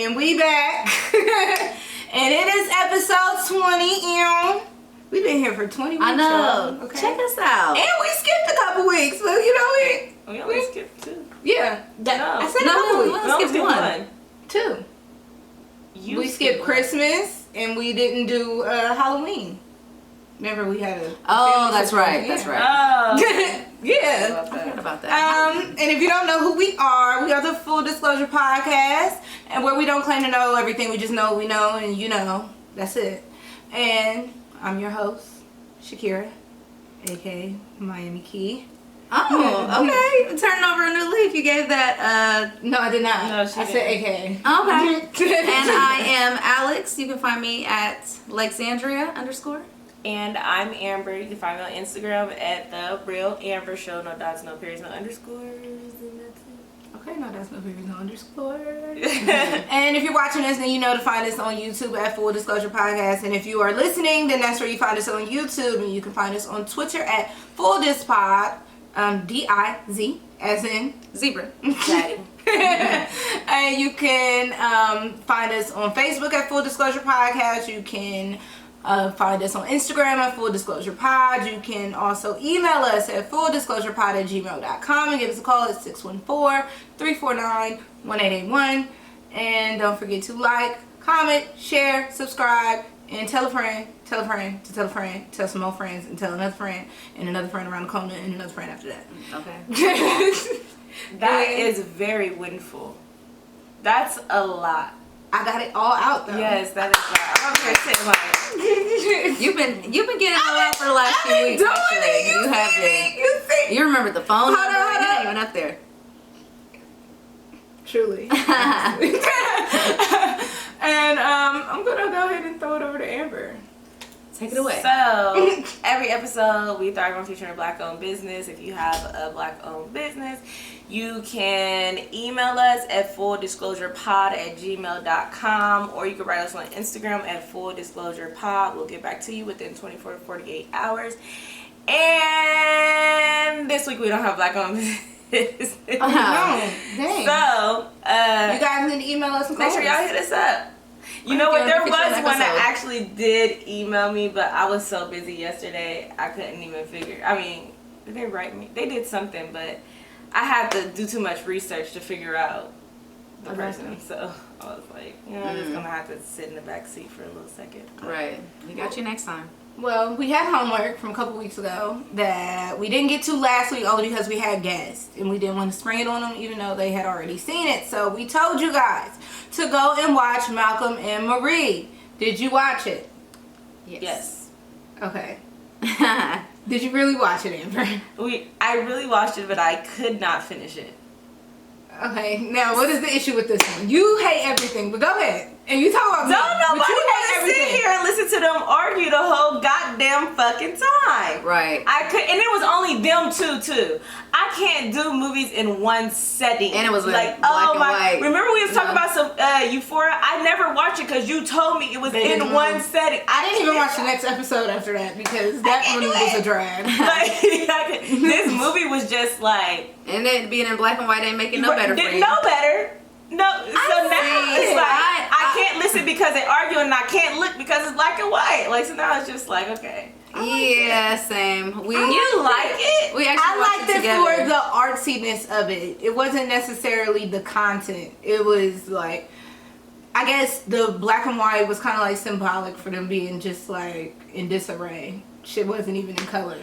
And we back. And it is episode 20. We've been here for 20 weeks. I know. Okay. Check us out. And we skipped a couple weeks, but you know We only skipped 2. Yeah. I said a No, couple we weeks. only skipped one. 2. We skipped Christmas and we didn't do Halloween. Remember we had a that's right. Yeah. That's right. Yeah. I forgot about that. And if you don't know who we are the Full Disclosure Podcast, and where we don't claim to know everything, we just know we know, and you know, that's it. And I'm your host, Shakira, aka Miami Key. Oh, okay. Turning over a new leaf. You gave that. No, I did not. No, she I said aka. Okay. And I am Alex. You can find me at Lexandria_. And I'm Amber. You can find me on Instagram at The Real Amber Show. No dots, no periods, no underscores. And that's it. Okay, no, that's no periods, no underscore. And if you're watching us, then you know to find us on YouTube at Full Disclosure Podcast. And if you are listening, then that's where you find us on YouTube. And you can find us on Twitter at Full Dispod, D-I-Z, as in Zebra. And you can find us on Facebook at Full Disclosure Podcast. You can find us on Instagram at Full Disclosure Pod. You can also email us at fulldisclosurepod@gmail.com and give us a call at 614-349-1881. And don't forget to like, comment, share, subscribe, and tell a friend, tell a friend, to tell a friend, tell some more friends, and tell another friend, and another friend around the corner, and another friend after that. Okay. That is very windful. That's a lot. I got it all out though. Yes, that is right. I'm over here saying like You've been getting all out for the last few weeks. Doing Actually. it. You have been. You see? You remember the phone Hold on, number? hold You're not on. even up there. Truly. And I'm gonna go ahead and throw it over to Amber. Take it away. So, every episode we thrive on featuring a black-owned business. If you have a black-owned business, you can email us at fulldisclosurepod@gmail.com, or you can write us on Instagram at fulldisclosurepod. We'll get back to you within 24 to 48 hours. And this week we don't have black-owned business. Oh, no. Dang. So, you guys need to email us and make sure y'all hit us up. You know what? There was one that actually did email me, but I was so busy yesterday, I couldn't even figure. I mean, did they write me? They did something, but I had to do too much research to figure out the person. So I was like, you know, I'm just gonna have to sit in the back seat for a little second. Right. We got you next time. Well, we had homework from a couple weeks ago that we didn't get to last week only because we had guests and we didn't want to spring it on them even though they had already seen it. So we told you guys to go and watch Malcolm and Marie. Did you watch it? Yes. Okay. Did you really watch it, Amber? I really watched it, but I could not finish it. Okay, now what is the issue with this one? You hate everything, but go ahead. And you talk about Don't me, nobody but you hate want to everything. sit here and listen to them argue the whole goddamn fucking time. Right. I could, and it was only them too. I can't do movies in one setting. And it was like, black and white. Remember we was talking about some Euphoria? I never watched it because you told me it was in one setting. I didn't even watch the next episode after that because that one was a drag. Like, this movie was just like, And then being in black and white ain't making no better for you. No better. No, so now it's like I can't listen because they argue, and I can't look because it's black and white. Like, so now it's just like, okay. Yeah, same. You like it? We actually I liked it together. for the artsiness of it. It wasn't necessarily the content. It was like, I guess the black and white was kind of like symbolic for them being just like in disarray. Shit wasn't even in color,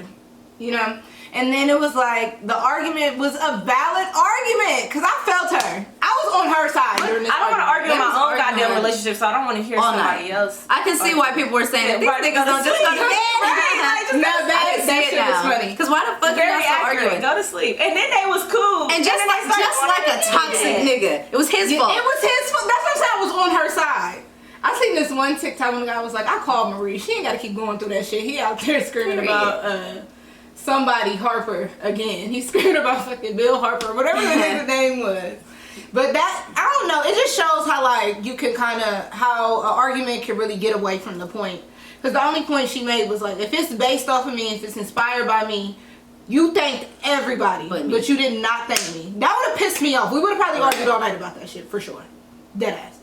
you know? And then it was like, the argument was a valid argument because I felt her. I was on her side during this I don't want to argue argument. my own goddamn relationship, so I don't want to hear All somebody night. else. I can see why people were saying that. These niggas don't just go to Right. Now that shit was funny. Because why the fuck are Very y'all still accurate. arguing? Go to sleep. And then they was cool. And just then they started like a toxic nigga. It was his fault. It was his fault. That's what I'm saying. I was on her side. I seen this one TikTok when the guy was like, I called Marie. She ain't got to keep going through that shit. He out there screaming about somebody Harper again. He's screaming about fucking Bill Harper, whatever the nigga's name was. But that, I don't know, it just shows how like you can kind of, how an argument can really get away from the point. Because the only point she made was like, if it's based off of me, if it's inspired by me, you thanked everybody, but you did not thank me. That would have pissed me off. We would have probably argued all night about that shit, for sure. Deadass.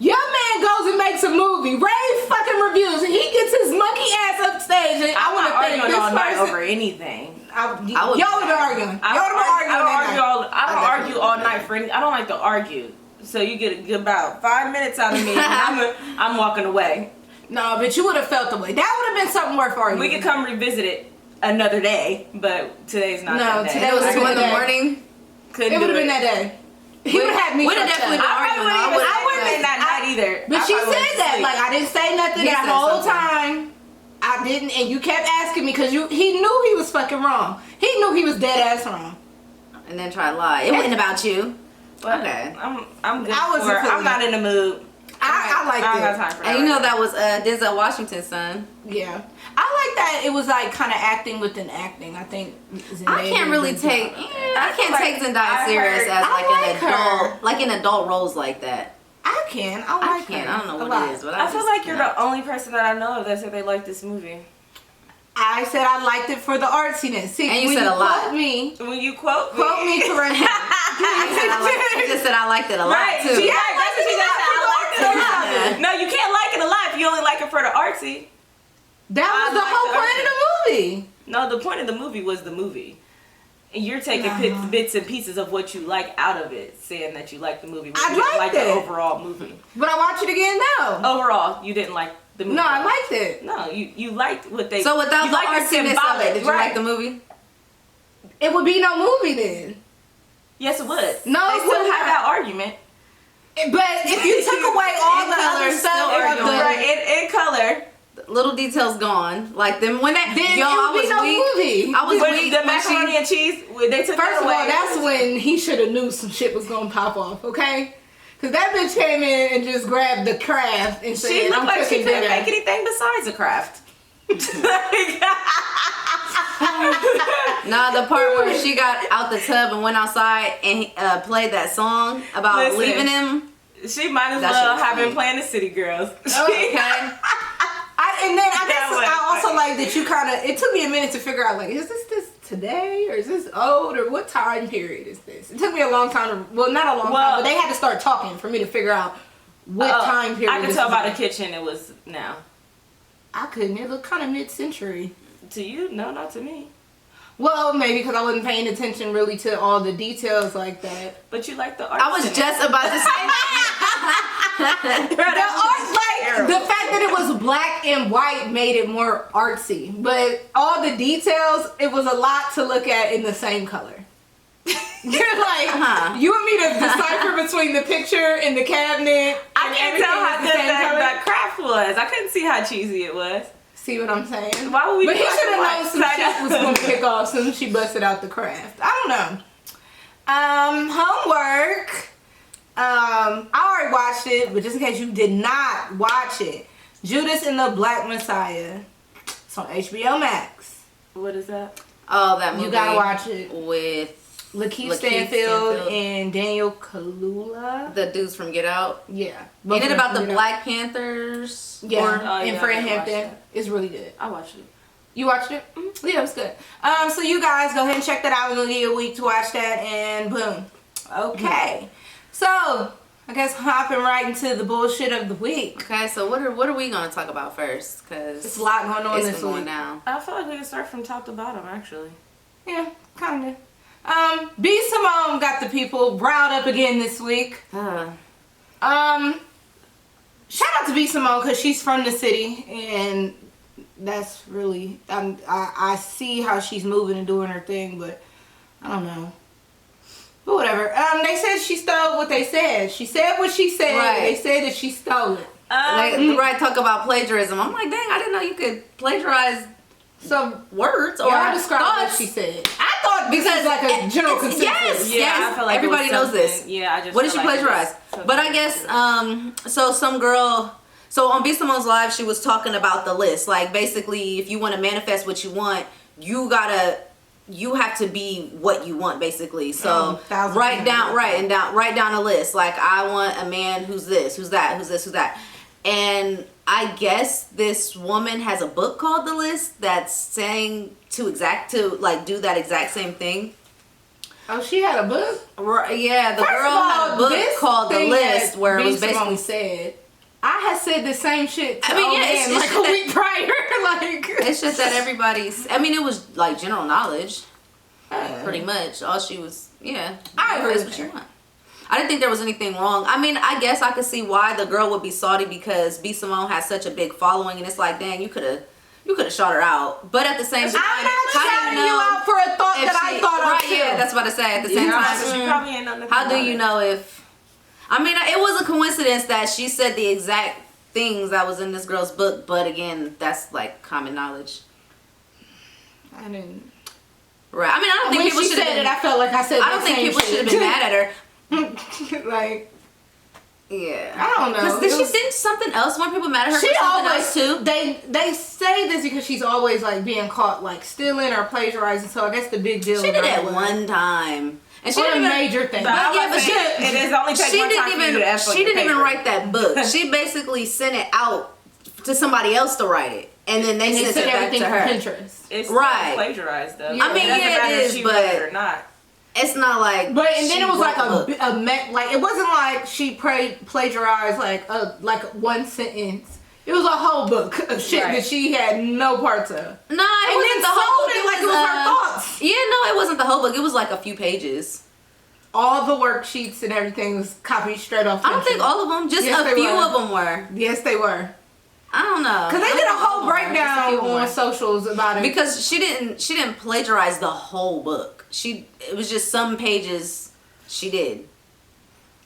Your man goes and makes a movie, rave fucking reviews, and he gets his monkey ass up stage. And I want to thank this all night person over anything. Y'all would be arguing. I don't argue all night for anything. I don't like to argue. So you get about 5 minutes out of me, and I'm walking away. No, but you would have felt the way. That would have been something worth arguing. We could come revisit it another day, but today's not that day. Today was 2 in the morning. It would have been that day. He would have had me. Would have definitely been arguing. I wouldn't have been that night either. But she said that. Like, I didn't say nothing that whole time. I didn't, and you kept asking me because he knew he was fucking wrong. He knew he was dead ass wrong. And then try to lie. It wasn't about you. But okay. I'm good I'm not in the mood. I like that. And you know that was Denzel Washington's son. Yeah. I like that it was like kind of acting within acting. I think I can't really take Zendaya serious as like an adult roles like that. I can. I don't know what it is, but I feel like you're the only person that I know of that said they liked this movie. I said I liked it for the artsiness. See, and you said a lot. When you quote me correctly. You just said I liked it a lot too. Yeah, that's what she just said. I liked it a lot. No, you can't like it a lot if you only like it for the artsy. That was the whole point of the movie. No, the point of the movie was the movie. And you're taking bits and pieces of what you like out of it, saying that you like the movie. But you didn't like the overall movie. But I watch it again now. Overall, you didn't like the movie. No, I liked it. No, you liked what they... So without the artsiness of it, did you like the movie? It would be no movie then. Yes, it would. No, they still have that argument. But if you took away all the other stuff, in color... Little details gone, like them when that. Then I was weak. I was weak. The macaroni and cheese. They took First that away. of all, that's when he should have knew some shit was gonna pop off. Okay, because that bitch came in and just grabbed the craft and said, "She looked like she couldn't dinner. make anything besides a craft." Nah, the part where she got out the tub and went outside and played that song about leaving him. She might as well have been playing the City Girls. Okay. And then I guess I also like that you kind of, it took me a minute to figure out, like, is this today or is this old or what time period is this? It took me a long time to, well, not a long time, but they had to start talking for me to figure out what time period. I could tell by the kitchen it was now. I couldn't. It looked kind of mid-century. To you? No, not to me. Well, maybe because I wasn't paying attention really to all the details like that. But you like the art. I was just about to say that. The art, like, the fact that it was black and white made it more artsy. But all the details, it was a lot to look at in the same color. You're like, you want me to decipher between the picture and the cabinet? I can't tell how good that craft was. I couldn't see how cheesy it was. See what I'm saying? Why would we? But he should have known some shit was going to kick off as soon as she busted out the craft. I don't know. Homework. I already watched it, but just in case you did not watch it, Judas and the Black Messiah. It's on HBO Max. What is that? Oh, that movie. You gotta watch it with Lakeith Stanfield and Daniel Kaluuya. The dudes from Get Out. Yeah. Ain't it about the Black Panthers? Yeah. In Fred Hampton. It's really good. I watched it. You watched it? Mm-hmm. Yeah, it was good. So you guys go ahead and check that out. We're gonna give you a week to watch that, and boom. Okay. So I guess hopping right into the bullshit of the week. Okay, so what are we gonna talk about first? Because it's a lot going on this week. Now. I feel like we can start from top to bottom, actually. Yeah, kinda. B. Simone got the people riled up again this week. Shout out to B. Simone because she's from the city, and that's really I see how she's moving and doing her thing, but I don't know. But whatever. They said she stole what they said. She said what she said. Right. They said that she stole it. Right, talk about plagiarism. I'm like, dang, I didn't know you could plagiarize some words or describe what she said. I thought because it's like a general consensus. Yes, I feel like everybody knows this. Yeah, I just. What did she plagiarize? But I guess so some girl. So on B. Simone's live, she was talking about the list. Like basically, if you want to manifest what you want, you have to be what you want, basically. So write down a list. Like I want a man who's this, who's that, who's this, who's that. And I guess this woman has a book called The List that's saying to do that exact same thing. Oh, she had a book? Yeah, the girl had a book called The List, where it was basically said. I had said the same shit to it's like a week prior. Like, it's just that everybody's... I mean, it was like general knowledge. Pretty much. All she was... Yeah. I agree with with what you her. want. I didn't think there was anything wrong. I mean, I guess I could see why the girl would be salty because B. Simone has such a big following, and it's like, dang, you could have shot her out. But at the same time, I'm not shouting you out for a thought that I thought of too. Yeah, that's what I say. At the same time, she probably ain't nothing. How do you know if... I mean, it was a coincidence that she said the exact things that was in this girl's book, but again, that's like common knowledge. I didn't... Right. I mean, I don't think people should have been... I felt like I said I don't think people should have been mad at her. Like, yeah, I don't know. Because she did something else. Weren't people mad at her for something else too? They say this because she's always like being caught like stealing or plagiarizing. So I guess the big deal. She did it one time, and she didn't a major thing. But it is only take one time for you to effort. She didn't even write that book. She basically sent it out to somebody else to write it, and then they sent it back to her. Pinterest. It's right plagiarized though. Yeah. I mean, yeah, it is, but or not. It's not like, but and then it was like like it wasn't like she plagiarized like one sentence. It was a whole book of shit that she had no parts of. No, it wasn't the whole book. Like it was her thoughts. Yeah, no, it wasn't the whole book. It was like a few pages. All the worksheets and everything was copied straight off. I don't think all of them. Just a few of them were. Yes, they were. I don't know. Because they did a whole breakdown on socials about it. Because she didn't plagiarize the whole book. It was just some pages she did.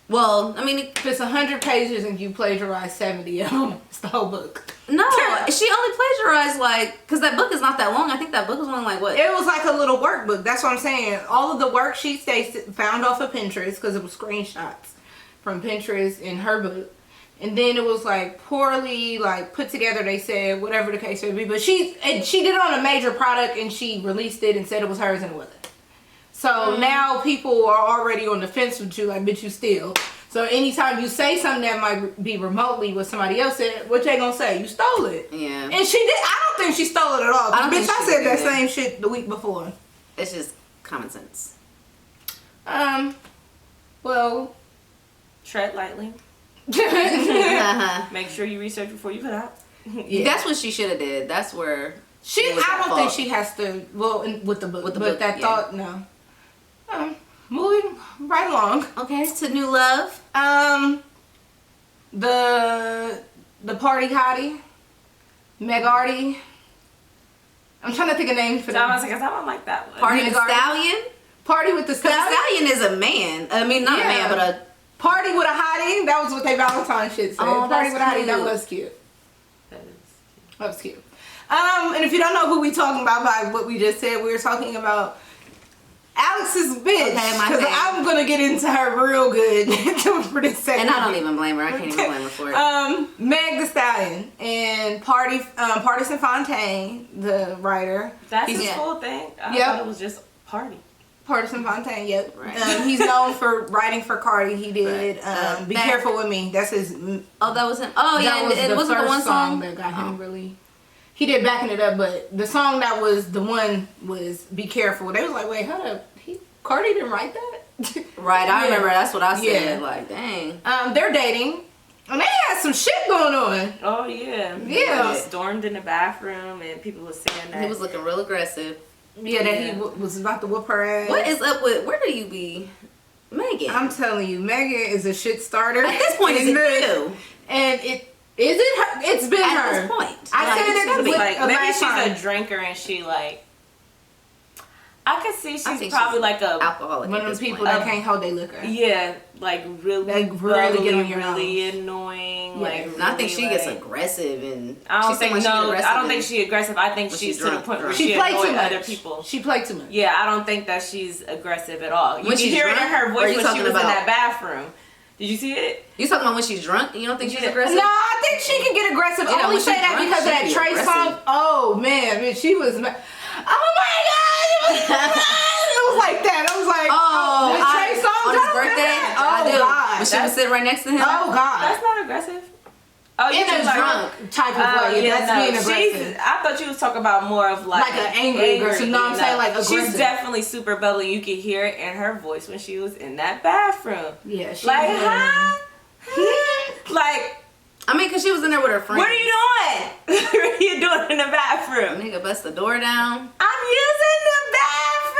Well, I mean, if it's 100 pages and you plagiarize 70 of them, it's the whole book. No, she only plagiarized because that book is not that long. I think that book was only like what? It was like a little workbook. That's what I'm saying. All of the worksheets they found off of Pinterest because it was screenshots from Pinterest in her book. And then it was like poorly like put together, they said, whatever the case may be. But she did it on a major product and she released it and said it was hers and it wasn't. So now people are already on the fence with you, like, bitch, you steal. So anytime you say something that might be remotely what somebody else said, what they gonna say? You stole it. Yeah. And she did. I don't think she stole it at all. I said that same shit the week before. It's just common sense. Well, tread lightly. Make sure you research before you put out. Yeah. That's what she should have did. That's where I don't think she has to. Well, with the book, but that thought no. Moving right along. Okay, to new love. The party hottie, Meg Artie. I'm trying to think of names for them. I don't like that one. Party with the Stallion. Party with the Stallion. The Stallion is a man. I mean, not a man, but a party with a hottie. That was what they Valentine's shit said. Oh, party with a hottie. That was cute. That was cute. And if you don't know who we talking about by what we just said, we were talking about Alex's bitch. Because I'm going to get into her real good for this segment. And I don't even blame her. I can't even blame her for it. Meg the Stallion and Partisan Fontaine, the writer. That's his full thing. I thought it was just party. Partisan Fontaine, yep. Right. He's known for writing for Cardi. He did Be Careful With Me. That's his... Oh, that was him. Oh, yeah. It wasn't the one song that got him really... He did Backing It Up, but the song that was the one was Be Careful. They was like, wait, hold up. Cardi didn't write that? Right, I remember. That's what I said. Yeah. Like, dang. They're dating. And they had some shit going on. Oh, yeah. Yeah. He stormed in the bathroom and people were saying that. He was looking real aggressive. Yeah, that he was about to whoop her ass. What is up with... Where do you be? Megan. I'm telling you, Megan is a shit starter. At this point, it's you. And is it her? It's been her. At this point. I said it was like, maybe she's a drinker and she like... I could see she's probably like a alcoholic. One of those people that can't hold their liquor. Yeah, like really get on your really annoying. Yeah. Like I think she gets aggressive and I don't think she's aggressive. I think she's to the point where she annoys other people. She played too much. Yeah, I don't think that she's aggressive at all. You can hear it in her voice when she was in that bathroom. Did you see it? You talking about when she's drunk? You don't think she's aggressive? No, I think she can get aggressive. I only say that because of that Trey song. Oh man, she was. Oh my god! It was like that. I was like, the Trey song on his birthday. Oh I do. god! When she was sitting right next to him. Oh god! That's not aggressive. Oh, in a drunk type of way. That's being aggressive. I thought you was talking about more of like an angry aggressive. No, I'm saying like aggressive. She's definitely super bubbly. You could hear it in her voice when she was in that bathroom. Yeah, she like, huh? Like, I mean, cause she was in there with her friends. What are you doing? What are you doing in the bathroom? Nigga, bust the door down. I'm using the bathroom.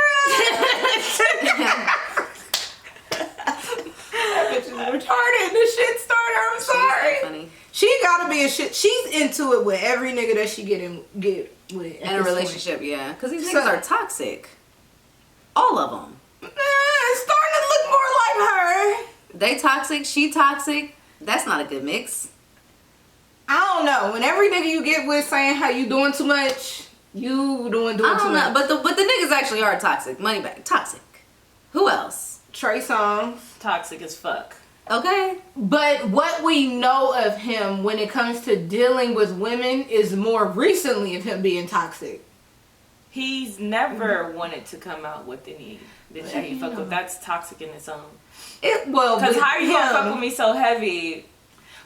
That bitch is retarded. The shit starter. I'm sorry. So funny. She gotta be a shit. She's into it with every nigga that she get with in a relationship. Point. Yeah, because these niggas are toxic. All of them. It's starting to look more like her. They toxic. She toxic. That's not a good mix. I don't know. When every nigga you get with saying how you doing too much, you doing too much. But the niggas actually are toxic. Moneybag toxic. Who else? Trey Songz. Toxic as fuck. Okay. But what we know of him when it comes to dealing with women is more recently of him being toxic. He's never wanted to come out with any bitch that he fuck with. That's toxic in its own. Because how are you gonna fuck with me so heavy?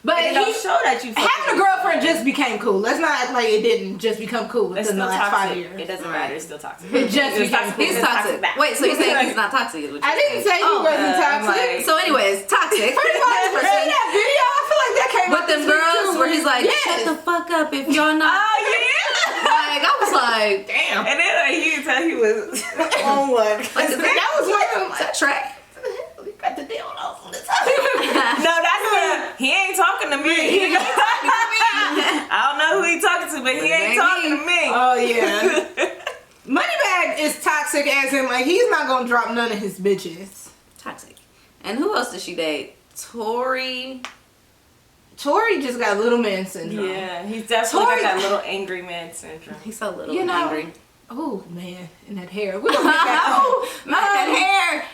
But it don't show that you having a girlfriend just became cool. Let's not act like it didn't just become cool within the last toxic. 5 years. It doesn't matter. It's still toxic. It just became cool. He's toxic. Wait, so you're saying he's not toxic? Is what you're I didn't say he wasn't toxic. So anyways, toxic. Pretty much. You see that video? I feel like that came with them girls where he's like, shut the fuck up if y'all not. Oh yeah. Like I was like, damn. And then you could tell he was on one. Like, that was one of them. Is that track? Got the deal on the time. No, that's he ain't talking to me. I don't know who he talking to, but he ain't talking to me. Oh yeah. Moneybag is toxic as in like he's not gonna drop none of his bitches. Toxic. And who else did she date? Tory just got little man syndrome. Yeah, he's definitely got that little angry man syndrome. He's so little and angry. Oh man, and that hair. We don't get that. That hair.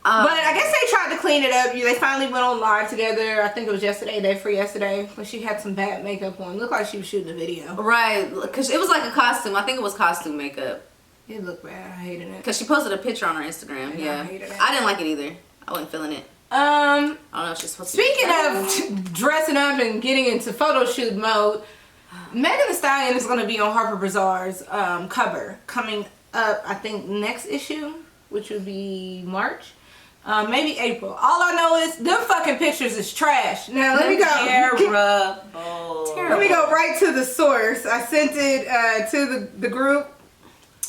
But I guess they tried to clean it up. They finally went on live together. I think it was yesterday, day for yesterday, when she had some bad makeup on. Looked like she was shooting a video. Right, because it was like a costume. I think it was costume makeup. It looked bad. I hated it. Because she posted a picture on her Instagram. Yeah, I hated it. I didn't like it either. I wasn't feeling it. I don't know if she's supposed to. Speaking of dressing up and getting into photo shoot mode, Megan Thee Stallion is going to be on Harper Bazaar's cover coming up. I think next issue, which would be March. Maybe April. All I know is them fucking pictures is trash. Now let me go. Terrible. Let me go right to the source. I sent it to the group.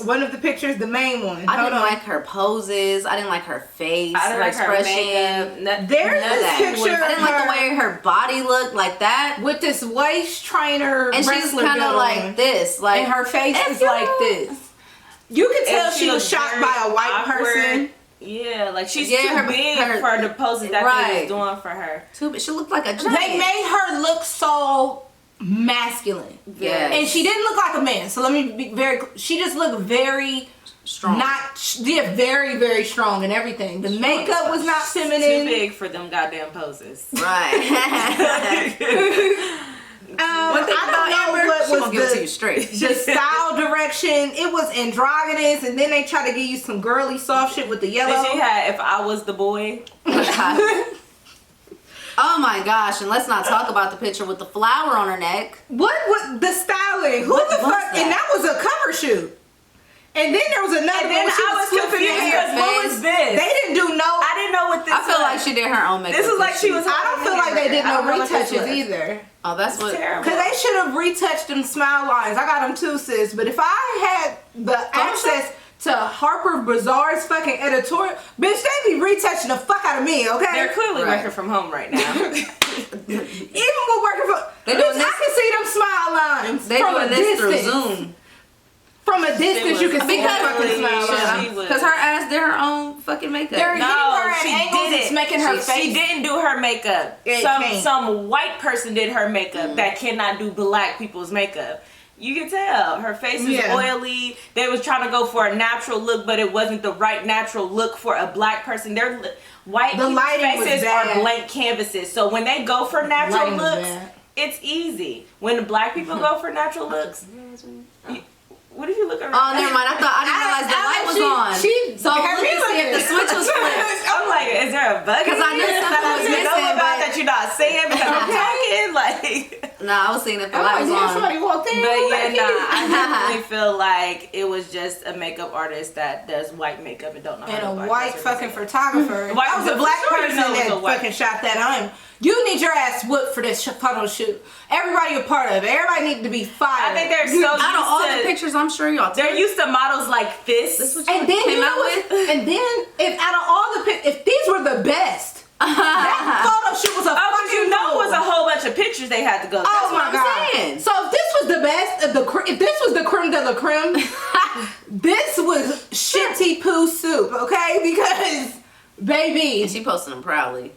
One of the pictures, the main one. I didn't like her poses. I didn't like her face. I didn't her like expression. There's this picture. I didn't like the way her body looked like that. With this waist trainer, and she's kind of like this, like, and her face is like this. You can tell she was shot by a white person. Yeah, like she's too big for the poses that they was doing for her. Too big. She looked like a giant. They made her look so masculine. Yeah. And she didn't look like a man. So let me be very clear. She just looked very strong. Very, very strong and everything. The makeup was not feminine. Too big for them goddamn poses. Right. I don't know what was the style direction. It was androgynous, and then they try to give you some girly soft shit with the yellow. And she had "If I Was the Boy." Oh my gosh! And let's not talk about the picture with the flower on her neck. What was the styling? Who the fuck? And that was a cover shoot. And then there was another one. I was confused because what was this? They didn't do no. I didn't know what this. I feel like she did her own makeup. This was like she was. I don't feel like they did no retouches either. Oh, that's what. Because they should have retouched them smile lines. I got them too, sis. But if I had the access to Harper Bazaar's fucking editorial, bitch, they be retouching the fuck out of me, okay? They're clearly working from home right now. Even with working from, I can see them smile lines. They doing this through Zoom. From a distance, you can see her fucking smile lines. Because her ass did her own fucking makeup. They're hitting her at angles. It's making her face. She didn't do her makeup. Some white person did her makeup that cannot do black people's makeup. You can tell her face is oily. They was trying to go for a natural look, but it wasn't the right natural look for a black person. Their white people's faces are blank canvases. So when they go for natural looks, it's easy. When the black people go for natural looks, what did you look at? Oh, never mind. I didn't realize the light was on. So look to see if the switch was flipped. I'm like, is there a bug? Because I knew something was missing. I know about that you're not saying because I'm talking. Like. I was seeing it the light was on. Somebody walked in. But yeah, I definitely feel like it was just a makeup artist that does white makeup and don't know how to And a white fucking photographer. White, that was a black person that white. fucking shot that. You need your ass whooped for this photo shoot. Everybody a part of it. Everybody need to be fired. I think they're so used out of all to, the pictures, I'm sure y'all. They're used to models like this. This was what and then came you know out what? with. And then if out of all the if these were the best, that photo shoot was a fucking you know, fool. it was a whole bunch of pictures they had to go. Oh my I'm god! saying. So if this was the best, if this was the creme de la creme, this was shitty poo soup. Okay, because baby, And she posted them proudly.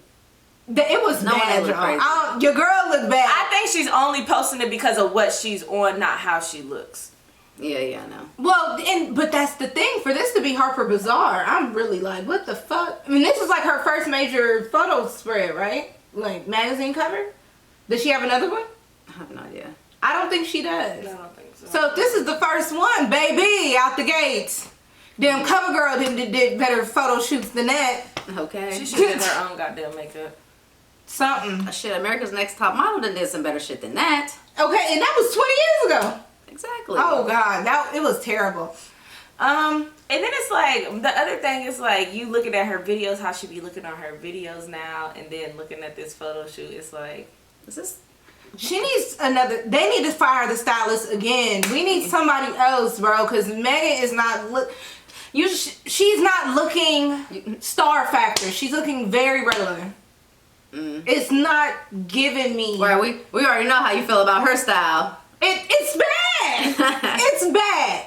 It was No one bad, looked crazy. y'all. Your girl looked bad. I think she's only posting it because of what she's on, not how she looks. Yeah, I know. Well, but that's the thing. For this to be Harper Bazaar, I'm really like, what the fuck? I mean, this is like her first major photo spread, right? Like magazine cover. Does she have another one? I have no idea. I don't think she does. No, I don't think so. So if this is the first one, baby, out the gates. Damn, CoverGirl did better photo shoots than that. Okay. She should get her own goddamn makeup. Something. Shit, America's Next Top Model done did some better shit than that. Okay, and that was 20 years ago. Exactly. Oh god, it was terrible. And then it's like, the other thing is like, you looking at her videos, how she be looking on her videos now, and then looking at this photo shoot, it's like, Is this? She needs they need to fire the stylist again. We need somebody else, bro, because Megan is not she's not looking star factor. She's looking very regular. It's not giving me. Well, we already know how you feel about her style. It's bad. It's bad.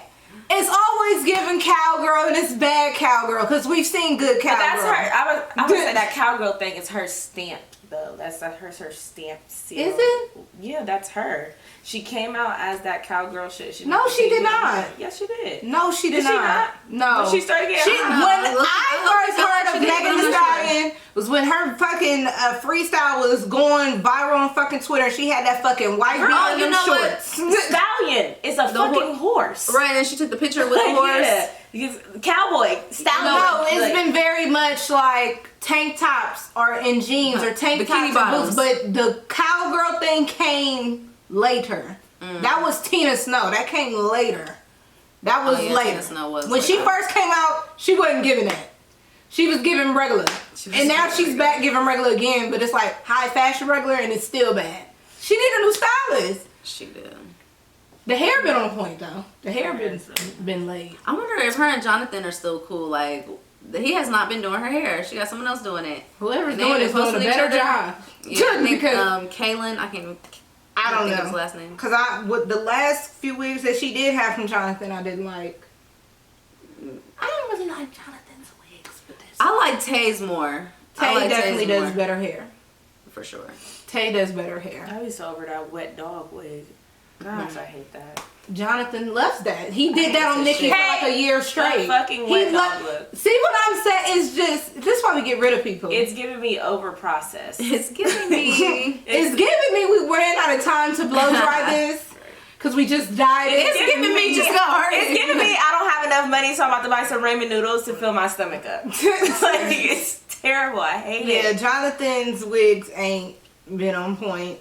It's always giving cowgirl, and it's bad cowgirl because we've seen good cowgirl. but that's her. I would say that cowgirl thing is her stamp, though. That's her stamp seal. Is it? Yeah, that's her. She came out as that cowgirl shit. No, she did not. Yes, she did. No, she did Did she not. No. When she started getting When I first heard of she did Megan on Thee the Stallion was when her fucking freestyle was going viral on fucking Twitter. She had that fucking white Girl, girl in you them know what? shorts. Stallion is a fucking horse. Right, and she took the picture with the horse. Yeah. Because cowboy stallion. No, it's like, been very much like tank tops or in jeans or tank Bikini tops and boots, bottoms. but the cowgirl thing came later. That was Tina Snow. That came later. That was later. Tina Snow was when she later. first came out, she wasn't giving that. She was giving regular. And now she's back giving regular again, but it's like high fashion regular and it's still bad. She need a new stylist. She did. The hair been on point though. The hair been laid. I wonder if her and Jonathan are still cool. Like, he has not been doing her hair. She got someone else doing it. Whoever's And they doing been is doing a posting each better other. job. Yeah, I think Because Kaylin, I don't think know his last name. Cause with the last few wigs that she did have from Jonathan, I didn't like. I don't really like Jonathan's wigs, but this I like Tay's more. I Tay like definitely Tay's does more, better hair. for sure. Tay does better hair. I was over that wet dog wig. Gosh, I hate that. Jonathan loves that. He did that on this Nikki shit. for like a year straight. fucking wet dog look. See what I'm saying is just this is why we get rid of people. It's giving me over processed. It's giving me. It's giving me we ran out of time to blow dry this because we just died. It's giving me just got hurt. It's giving me I don't have enough money, so I'm about to buy some ramen noodles to fill my stomach up. Like, it's terrible. I hate Yeah, it. Jonathan's wigs ain't been on point.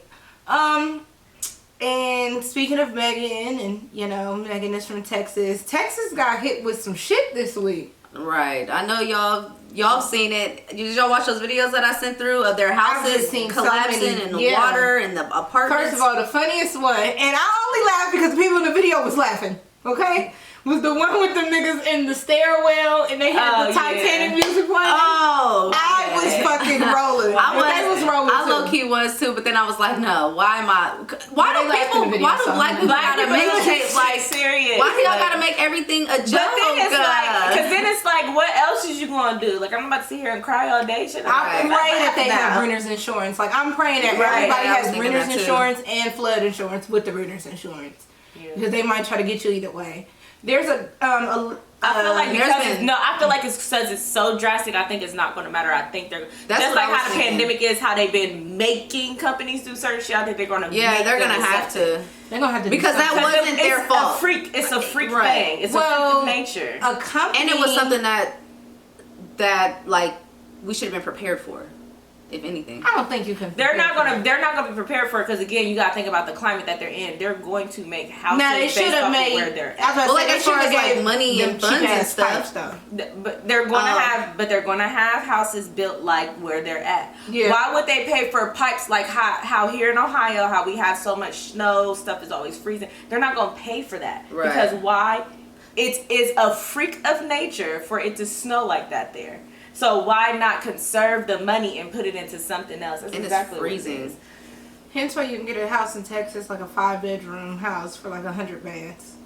And speaking of Megan, and you know, Megan is from Texas. Texas got hit with some shit this week. Right. I know y'all seen it. Did y'all watch those videos that I sent through of their houses seen so collapsing many. and the Yeah. water and the apartments? First of all, the funniest one, and I only laughed because the people in the video was laughing, okay? Was the one with the niggas in the stairwell and they had the Titanic music playing. Oh, I was fucking rolling. They was rolling I too. low key was too, but then I was like, no, why am I? Why They laughed in the video, Why do so black people gotta make it like serious? Why do y'all Like, gotta make everything a joke? But then it's like, cause then it's like, what else is you gonna do? Like, I'm about to sit here and cry all day. Shit, I'm praying that they have now. renter's insurance. Like, I'm praying that Right, everybody I was has thinking renter's that too. insurance and flood insurance with the renter's insurance. Yeah. Because they might try to get you either way. There's I feel like I feel like it's because it's so drastic. I think it's not going to matter. I think they're That's just what like I was how the thinking. pandemic is, how they've been making companies do certain shit. I think they're going to they're gonna have to they're gonna have to because that wasn't their fault. It's a freak Right. thing. It's a freak of nature. A company, And it was something that like we should have been prepared for. if anything. I don't think you can. They're not gonna be prepared for it because again, you gotta think about the climate that they're in. They're going to make houses based off of where they're at. Well, like as far as like money and funds and stuff. But they're gonna have houses built like where they're at. Yeah. Why would they pay for pipes like how here in Ohio, how we have so much snow, stuff is always freezing? They're not gonna pay for that because why? It is a freak of nature for it to snow like that there. So why not conserve the money and put it into something else? That's exactly what it is. Hence why you can get a house in Texas, like a 5-bedroom house for like 100 bands.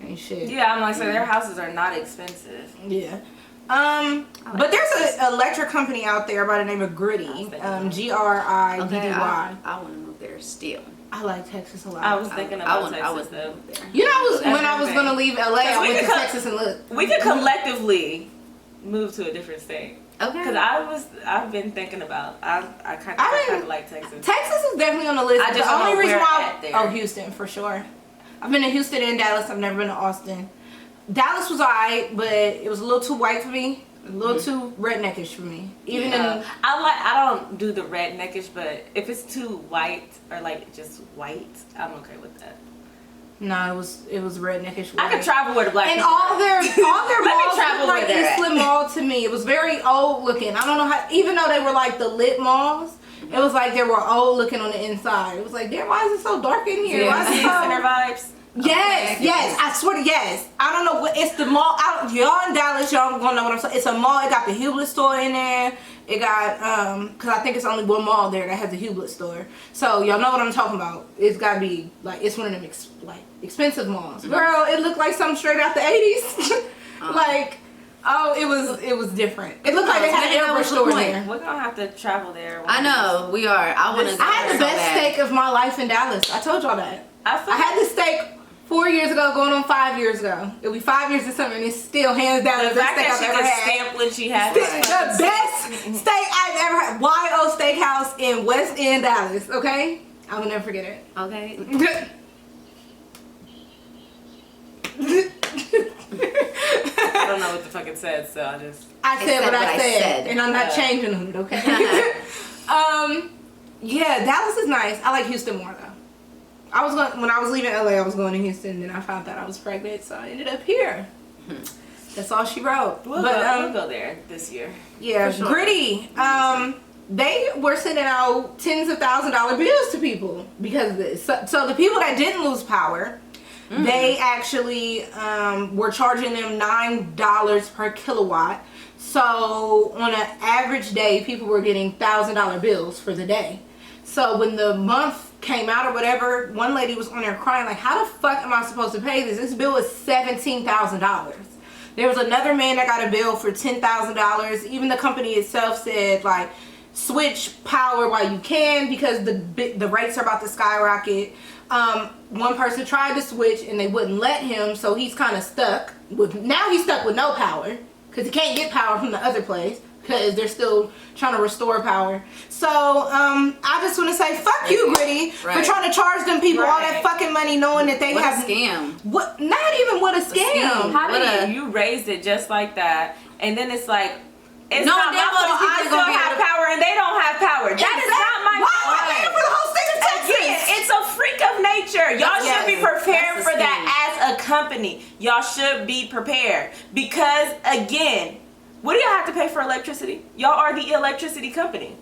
Ain't shit. Yeah, I'm like, so their houses are not expensive. Yeah. But there's an electric company out there by the name of Griddy. Griddy. I want to move there still. I like Texas a lot. I was thinking about Texas though. You know, when I was going to leave LA, I went to Texas and looked. We could collectively move to a different state. Okay. Because I've been thinking about, I kind of like Texas. Texas is definitely on the list. I just the only reason why Houston for sure. I've been to Houston and Dallas. I've never been to Austin. Dallas was alright, but it was a little too white for me. A little too redneckish for me. I don't do the redneckish, but if it's too white or like just white, I'm okay with that. No, it was redneckish. I could travel where the black and people all their malls travel looked like Eastland Mall to me. It was very old looking. I don't know how, even though they were like the lit malls, it was like they were old looking on the inside. It was like, damn, why is it so dark in here? Why is it center vibes? Yes, I swear to yes. I don't know what it's the mall. Y'all in Dallas, y'all gonna know what I'm saying. It's a mall. It got the Hublet store in there. It got because I think it's only one mall there that has a Hublet store. So y'all know what I'm talking about. It's gotta be like it's one of them expensive malls. Girl, it looked like something straight out the 80s. Like, it was different. It looked like they had an airbrush store there. We're gonna have to travel there. I know we are. I had the best steak of my life in Dallas. I told y'all that. I had the steak 4 years ago, going on 5 years ago. It'll be 5 years this summer, and it's still hands down the best steak I've ever had. Stamp when she had the best steak I've ever had. YO Steakhouse in West End, Dallas. Okay, I will never forget it. Okay. I don't know what the fuck it said, so I said what I said, and I'm not changing it. Okay. Yeah, Dallas is nice. I like Houston more though. When I was leaving LA, I was going to Houston, and I found out I was pregnant, so I ended up here. That's all she wrote. We'll go there this year. Yeah, sure. Griddy. They were sending out tens of $1,000 bills to people because of this. So the people that didn't lose power, they actually were charging them $9 per kilowatt. So on an average day, people were getting $1,000 bills for the day. So when the month came out or whatever, one lady was on there crying like, how the fuck am I supposed to pay this? This bill is $17,000. There was another man that got a bill for $10,000. Even the company itself said like, switch power while you can because the rates are about to skyrocket. One person tried to switch and they wouldn't let him, so he's kind of stuck. Now he's stuck with no power because he can't get power from the other place because they're still trying to restore power. So I just want to say fuck you, Griddy, for trying to charge them people all that fucking money knowing that they have a scam. What? Not even what a scam. How do you raised it just like that, and then it's like. It's not my fault. I still have power and they don't have power. That is not my fault. Why am I paying for the whole state of Texas? Again, it's a freak of nature. Y'all should be prepared for that as a company. Y'all should be prepared. Because, again, what do y'all have to pay for electricity? Y'all are the electricity company.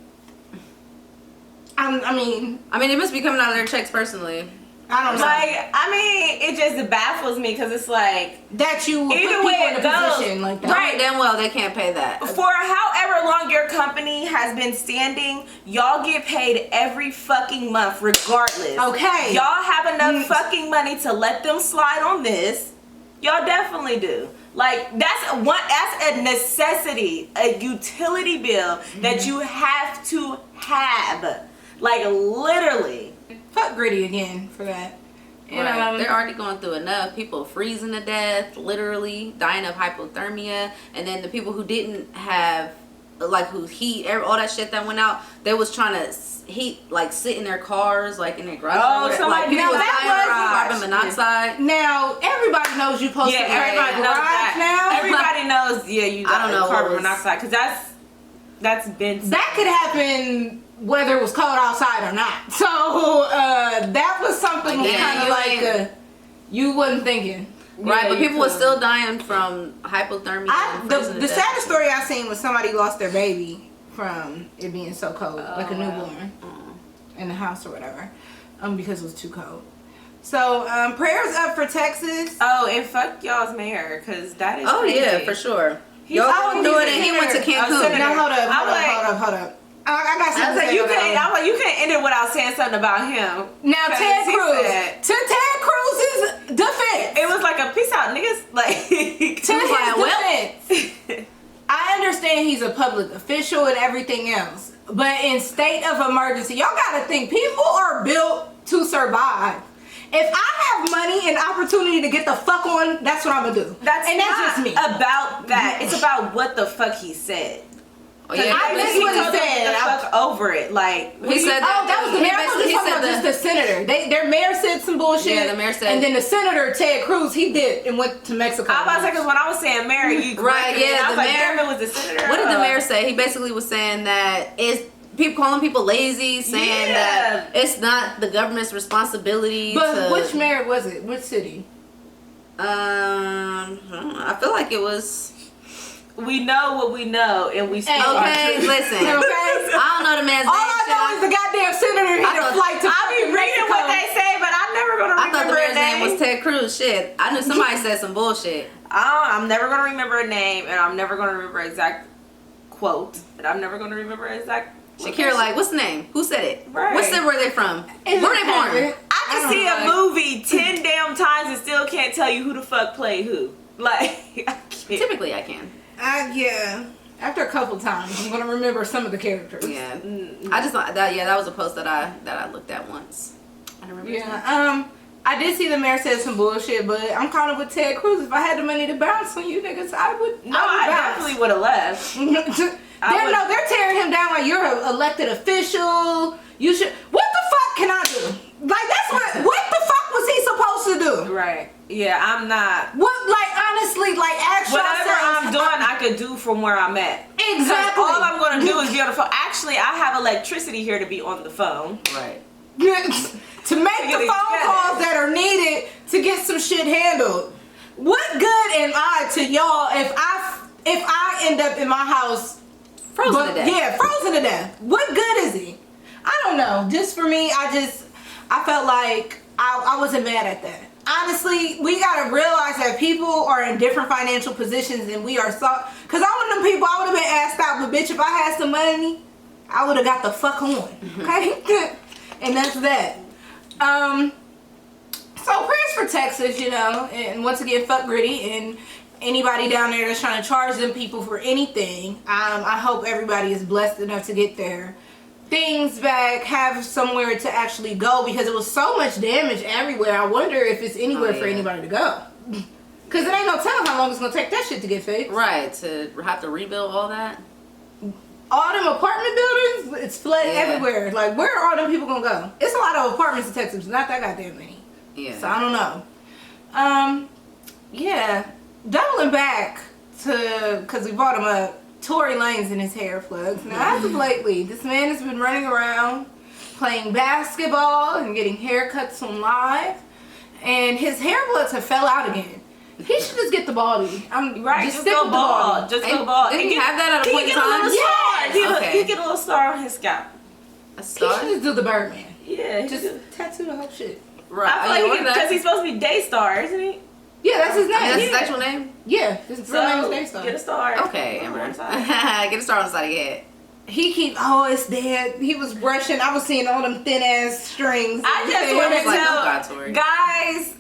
I mean, it must be coming out of their checks personally. I don't know. It just baffles me because it's like that you either put way people in a position like that. Right, damn well they can't pay that. For however long your company has been standing, y'all get paid every fucking month regardless. Okay. Y'all have enough fucking money to let them slide on this. Y'all definitely do. Like that's a necessity, a utility bill that you have to have. Like literally. Fuck Griddy again for that. Right. They're already going through enough. People freezing to death, literally dying of hypothermia, and then the people who didn't have, like, who heat, all that shit that went out, they was trying to heat, like, sit in their cars, like in their garage. Like people was dying from carbon monoxide. Now everybody knows you supposed to. Everybody knows that. Now everybody knows. Yeah, you. I don't know carbon monoxide because that's. That's been something. That could happen whether it was cold outside or not. So that was something kind of like you wasn't thinking. Right, but people were still dying from hypothermia. The saddest story I seen was somebody lost their baby from it being so cold, like a newborn in the house or whatever, because it was too cold. So prayers up for Texas. Oh, and fuck y'all's mayor, because that is crazy. Yeah, for sure. Y'all going through it, and he went to Cancun. Now hold up. I got something to say. You can't end it without saying something about him. Now Ted Cruz. To Ted Cruz's defense, it was like a peace out, niggas. Like to his defense, I understand he's a public official and everything else, but in state of emergency, y'all gotta think people are built to survive. If I have money and opportunity to get the fuck on, that's what I'm gonna do. That's just me. About that. It's about what the fuck he said. Oh, yeah, I missed what he said. Fuck over it. Like he said. Oh, that was the mayor. I was just talking about just the senator. Their mayor said some bullshit. Yeah, the mayor said. And then the senator Ted Cruz, he did and went to Mexico. I was about to say, because when I was saying mayor, you right? Yeah, the mayor was the senator. What did the mayor say? He basically was saying that it's people calling people lazy, saying that it's not the government's responsibility. But which mayor was it? Which city? I feel like it was. We know what we know, and we still okay. Listen, I don't know the man's name. All I know is the goddamn senator hit a flight to. I be reading what they say, but I'm never gonna remember. I thought the man's name was Ted Cruz. Shit, I knew somebody said some bullshit. I'm never gonna remember a name, and I'm never gonna remember exact quote, and I'm never gonna remember exact. Shakira, like, what's the name? Who said it? Right. What city were they from? Where they born? I can see a movie 10 damn times and still can't tell you who the fuck played who. Like, I can't. Typically, I can. Yeah. After a couple times, I'm gonna remember some of the characters. Yeah. I just thought that. Yeah, that was a post that I looked at once. I don't remember. Yeah. I did see the mayor said some bullshit, but I'm kind of with Ted Cruz. If I had the money to bounce on you niggas, I would. No, I definitely would have left. They're tearing him down like you're an elected official. You should. What the fuck can I do? Like that's what the fuck was he supposed to do? Right. Yeah, I'm not. What? Like honestly, like actually, whatever I'm doing, I could do from where I'm at. Exactly. All I'm gonna do is be on the phone. Actually, I have electricity here to be on the phone. Right. To make the phone calls that are needed to get some shit handled. What good am I to y'all if I end up in my house frozen to death? Yeah, frozen to death. What good is he? I don't know. Just for me, I felt like I wasn't mad at that. Honestly, we gotta realize that people are in different financial positions and we are so. Cause I'm one of them people. I would have been asked out, but bitch, if I had some money, I would have got the fuck on. Okay, and that's that. So prayers for Texas, you know, and once again, fuck Gritty and anybody down there that's trying to charge them people for anything. I hope everybody is blessed enough to get their things back, have somewhere to actually go, because it was so much damage everywhere. I wonder if it's anywhere for anybody to go. Because it ain't no telling how long it's going to take that shit to get fixed. Right, to have to rebuild all that. All them apartment buildings, it's flooded everywhere. Like, where are all them people going to go? It's a lot of apartments in Texas, not that goddamn many. Yeah. So I don't know. Yeah. Doubling back to, because we brought him up, Tory Lanez and his hair plugs. Now, as of lately, this man has been running around playing basketball and getting haircuts on live, and his hair plugs have fell out again. He should just get the baldy. Just go bald. Just go bald. Didn't he have that at a point in time? Yes. He get a little star on his scalp. A star? He should just do the Birdman. Yeah. Just tattoo the whole shit. Right. I feel like because he's supposed to be Daystar, isn't he? Yeah, that's his name. That's his actual name? Yeah, his real name is Daystar. Get a star. Okay, Amber. Get a star on the side of your head. It's dead. He was brushing. I was seeing all them thin ass strings. I just want to tell guys,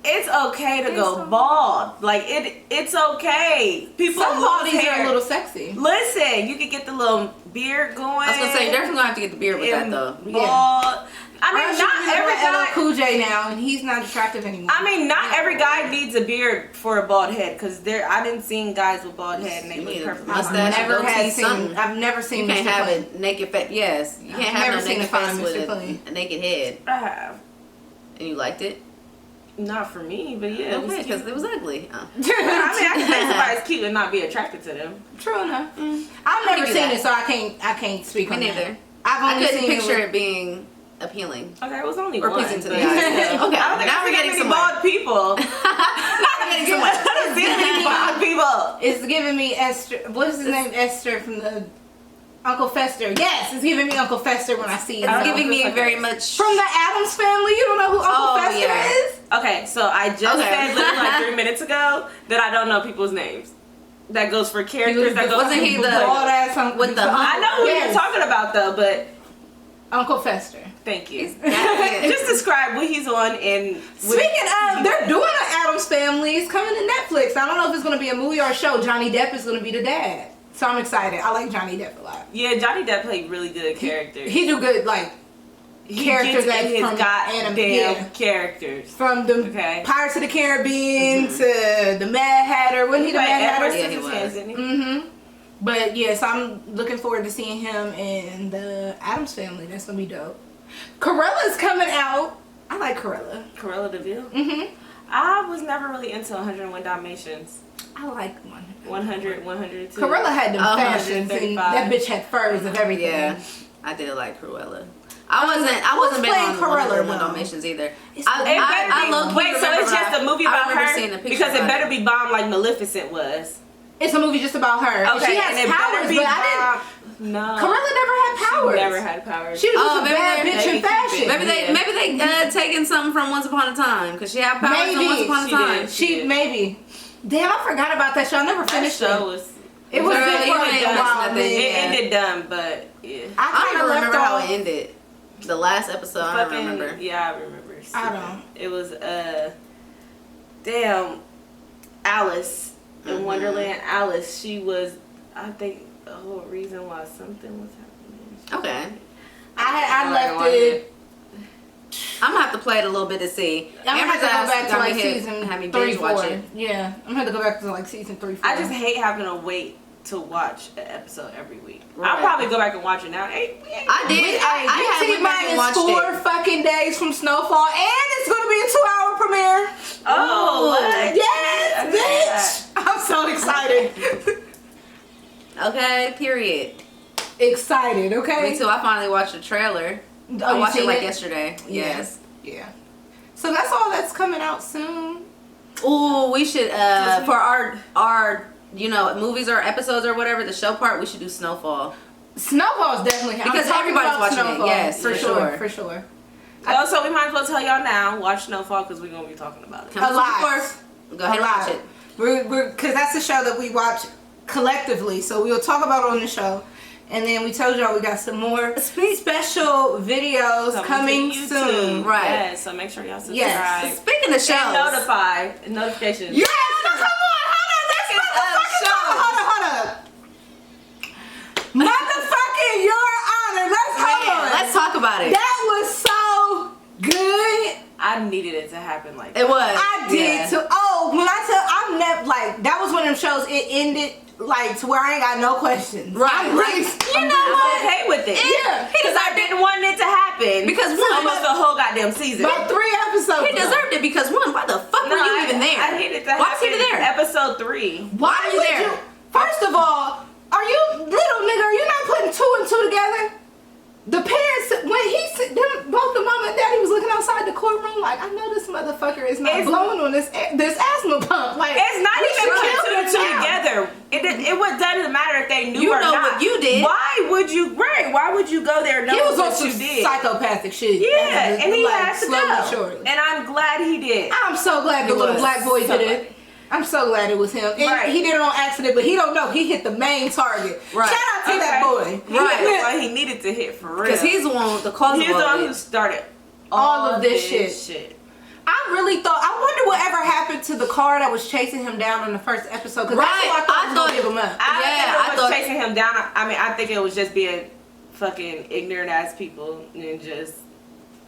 it's okay to go bald. Like it's okay. People some bodies hair. are a little sexy. Listen, you can get the little beard going. I was gonna say you're definitely gonna have to get the beard with that though. Bald. Yeah. I mean, not every guy. Cool J now, and he's not attractive anymore. I mean, not every guy needs a beard for a bald head, because I didn't see guys with bald head and they look perfect. I've never seen. You can't have a naked face. Yes, you can't have no naked face with a a naked head. I have. And you liked it? Not for me, but yeah. Okay, because it was ugly. Oh. I mean, I can think somebody's cute and not be attracted to them. True enough. I've never seen it, so I can't speak on Me that. neither. I couldn't picture it being appealing. Okay, it was only or one. pleasing to the eyes. Okay, now we're getting some bald people. We're getting somewhere. I don't see many bald people. It's giving me Esther. What is his name? Esther from the Uncle Fester. Yes, it's giving me Uncle Fester when I see it. It's giving me very much from the Addams Family. You don't know who Uncle Fester is? Okay, so I just said literally like 3 minutes ago that I don't know people's names. That goes for characters. That goes. Wasn't he the with the? I know who you're talking about though, but Uncle Fester. Thank you. Just describe what he's on. And speaking of, they're doing an Addams Family. It's coming to Netflix. I don't know if it's going to be a movie or a show. Johnny Depp is going to be the dad. So I'm excited. I like Johnny Depp a lot. Yeah, Johnny Depp played really good characters. He do good, like, characters that his from goddamn characters. From the Pirates of the Caribbean to the Mad Hatter. Wasn't he the Mad Hatter? Yeah, he was. Mm-hmm. But yes, I'm looking forward to seeing him in the Addams Family. That's gonna be dope. Corella's coming out. I like Corella. Corella DeVille? Mm-hmm. I was never really into 101 Dalmatians. I like 100, 102. Corella had them fashions, and that bitch had furs and everything. Yeah, I did like Cruella. I wasn't big on Corella and Dalmatians either. I love. Wait, so it's just a movie about her? Because it better be bomb like Maleficent was. It's a movie just about her. Okay, she has powers, but I didn't. No. Corella never had powers. She never had powers. She was just a bad bitch in fashion. Maybe they taking something from Once Upon a Time because she had powers from Once Upon a Time. She maybe. Damn, I forgot about that show. I never finished it. It was good for a while. It ended dumb, but yeah. I don't remember how it ended. The last episode, I don't remember. Yeah, I remember. I don't. It was damn, Alice in Wonderland. Alice, she was, I think, the whole reason why something was happening. Okay. I left it. I'm gonna have to play it a little bit to see. I'm gonna have to go back to like season have me 3, 4. watch it. Yeah, I'm gonna have to go back to like season 3, 4. I just hate having to wait to watch an episode every week. Right. I'll probably go back and watch it now. I did. I mine is 4 fucking days from Snowfall, and it's gonna be a 2-hour premiere. Oh, what? Yes, bitch! I'm so excited. Okay, period. Excited, okay? Me too. I finally watched the trailer. I watched it like yesterday. Yes. Yeah. So that's all that's coming out soon. Ooh, we should for our movies or episodes or whatever, the show part, we should do Snowfall. Snowfall is definitely because everybody's watching Snowfall. It. Yes, for sure. For sure. So we might as well tell y'all now, watch Snowfall because we're gonna be talking about it. Go ahead and watch it. Because that's the show that we watch collectively, so we'll talk about it on the show. And then we told y'all we got some more special videos coming soon. Right. Yes, so make sure y'all subscribe. Yes. Speaking of shows. And notifications. Yes! Come on! Hold up! Motherfucking Your Honor! Let's talk about it. That was so good. I needed it to happen like that. It was. I did too. Oh, when I'm never like, that was one of them shows, it ended like to where I ain't got no questions. Right. I'm really, you know what? Okay with it. Yeah. Because I didn't want it to happen. Because almost the whole goddamn season. About 3 episodes. He deserved it because why the fuck were you even there? I needed to Why was he there? Episode 3. Why are you there? First of all, are you little nigga? Are you not putting 2 and 2 together? The parents, when both the mama and daddy was looking outside the courtroom, like, I know this motherfucker is not blowing on this asthma pump. Like, it's not even putting 2 and 2 together. It doesn't matter if they knew or not. You know what you did. Why would you go there knowing what you did? Psychopathic shit. Yeah, and he had to go. Shortly. And I'm glad he did. I'm so glad the little black boy did it. I'm so glad it was him. And he did it on accident, but he don't know. He hit the main target. Right. Shout out to that boy. He hit the one he needed to hit for real. Because he's the one with the cause. He's the one who started all of this shit. I really thought, I wonder whatever happened to the car that was chasing him down in the first episode. Because I thought was give him up. I thought chasing him down. I think it was just being fucking ignorant ass people and just.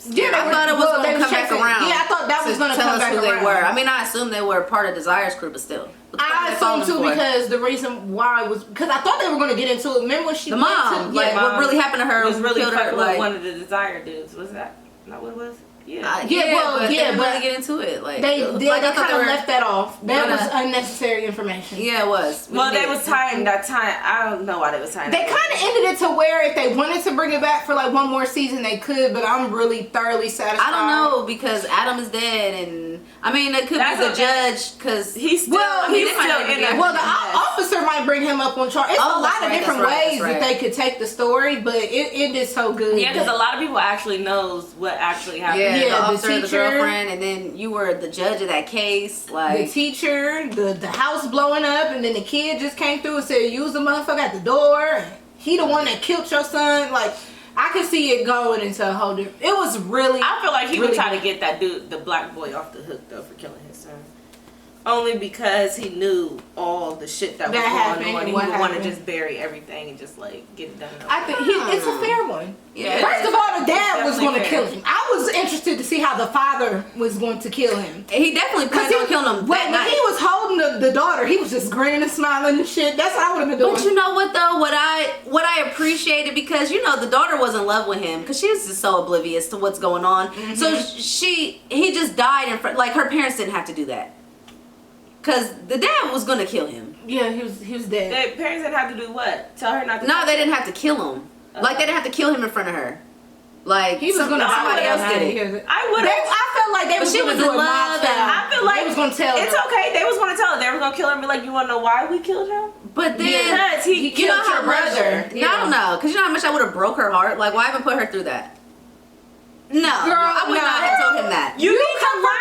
Yeah, I thought it was going to come back around. Yeah, I thought that was going to come back around. They were. I mean, I assumed they were part of Desire's crew, but still. I assumed too because the reson why was because I thought they were going to get into it. Remember when she the mom, what really happened to her was really killed her. Like one of the Desire dudes. Was that not what it was? Yeah. But they didn't really get into it. Like they like, kind of left that off. That was unnecessary information. Yeah, it was. Well, they was tying that time. I don't know why they was tying. They kind of ended it to where if they wanted to bring it back for like one more season, they could. But I'm really thoroughly satisfied. I don't know because Adam is dead, and I mean it could be the judge because he's still in it. Well, the officer might bring him up on charge. It's a lot of different ways that they could take the story, but it is so good. Yeah, because a lot of people actually knows what actually happened. Yeah, the officer, the girlfriend, and then you were the judge of that case. Like the teacher, the house blowing up, and then the kid just came through and said, "Use the motherfucker at the door." And he the one that killed your son. Like I could see it going into a whole different. It was really. I feel like he would try to get that dude, the black boy, off the hook though for killing his son. Only because he knew all the shit that was going on. He would want to just bury everything and just like get it done. I think it's a fair one. Yeah. First of all, the dad was going to kill him. I was interested to see how the father was going to kill him. He definitely planned on killing him. When he was holding the daughter, he was just grinning and smiling and shit. That's what I would have been doing. But you know what though? What I appreciated, because the daughter was in love with him because she was just so oblivious to what's going on. Mm-hmm. So he just died in front. Like her parents didn't have to do that. Cause the dad was gonna kill him. Yeah, he was dead. The parents didn't have to do what? Tell her not to. No, they didn't have to kill him. Like they didn't have to kill him in front of her. Like he was gonna. Somebody else did it. I would. I felt like they was gonna do it mob style. I feel like they was gonna tell. It's okay. They was gonna tell her. They were gonna kill him. And be like, you wanna know why we killed him? But then because he killed your brother. No, I don't know. Cause you know how much I would have broke her heart. Like why even put her through that? No, girl, I would not have told him that. You need to learn.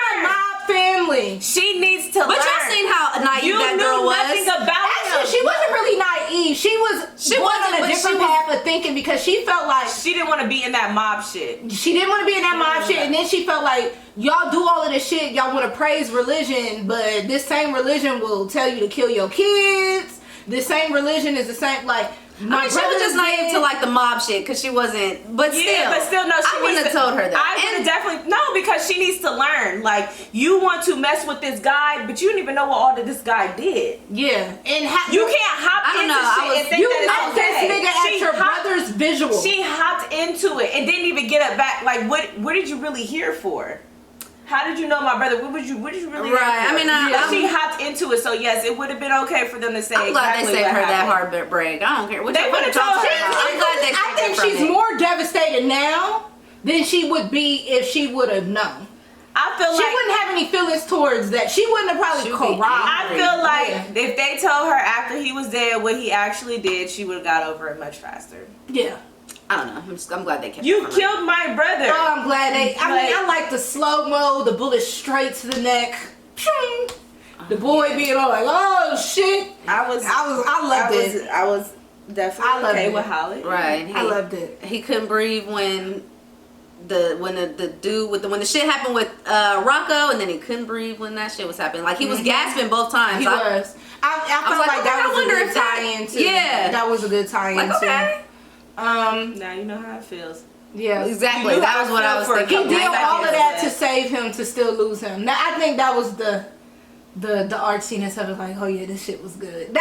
Family. She needs to learn. But y'all seen how naive that girl was? You knew nothing about him. She wasn't really naive. She was on a different path of thinking because she felt like she didn't want to be in that mob shit. She didn't want to be in that mob shit, and then she felt like y'all do all of this shit. Y'all want to praise religion, but this same religion will tell you to kill your kids. This same religion is the same like. She was just naive to like the mob shit because she wasn't. But still, no. I wouldn't have told her that. I would have definitely because she needs to learn. Like you want to mess with this guy, but you don't even know what all that this guy did. Yeah, and you can't hop into shit and think that this nigga at your brother's visual. She hopped into it and didn't even get it back. Like what did you really hear for? How did you know my brother? What did you really right? I mean, she hopped into it, so yes, it would have been okay for them to say. I'm glad they saved her that heartbreak. I don't care. What they would have told her. I'm glad they I think she's more devastated now than she would be if she would have known. I feel like she wouldn't have any feelings towards that. She wouldn't have probably corroborated. I feel like if they told her after he was dead what he actually did, she would have got over it much faster. Yeah. I don't know. I'm glad they kept. You killed my brother. Oh, I'm glad they. I like the slow mo, the bullet straight to the neck. The boy being all like, "Oh shit!" I loved it. I was definitely okay with Holly. Right. I loved it. He couldn't breathe when the dude when the shit happened with Rocco, and then he couldn't breathe when that shit was happening. Like he was gasping both times. He was. I felt like that was a good tie-in too. Yeah, that was a good tie-in too. Okay. Now you know how it feels. Yeah, exactly. That was what I was thinking. He did all of that to save him, to still lose him. Now I think that was the artsiness of it. Like, oh yeah, this shit was good.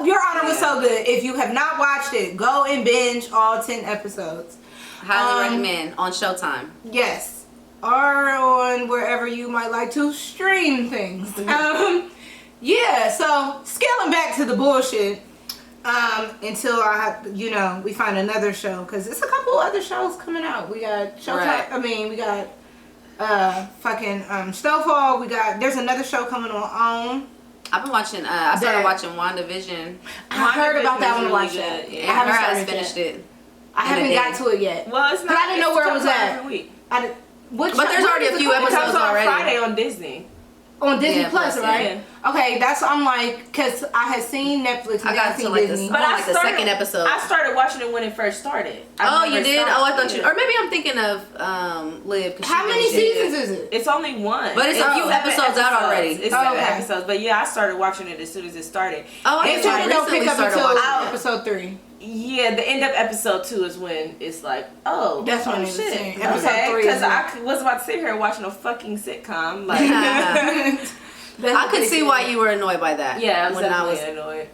Your Honor was so good. If you have not watched it, go and binge all 10 episodes. Highly recommend on Showtime. Yes, or on wherever you might like to stream things. Yeah. So scaling back to the bullshit. Until we find another show, because it's a couple other shows coming out. We got Showtime. Right. I mean, we got Snowfall. There's another show coming on. I've been watching. I started watching WandaVision. I heard about that one. Watch it. Yeah, I haven't finished it. I haven't got to it yet. Well, it's not. I didn't know where it was at. But there's already a few episodes on already. Friday on Disney. On Disney Plus, right? Yeah. Okay, that's I'm like, because I had seen Netflix. I got to like Disney. But I started, the second episode. I started watching it when it first started. You did? Oh, I thought you. Or maybe I'm thinking of Liv. How many seasons is it? It's only one. But it's a few episodes out already. It's 7 episodes. But yeah, I started watching it as soon as it started. Oh, I don't pick up until episode 3. Yeah, the end of episode 2 is when it's like, that's when it's shit. Okay, because I was about to sit here watching a fucking sitcom. Like. I could see why you were annoyed by that. Yeah, I was definitely annoyed.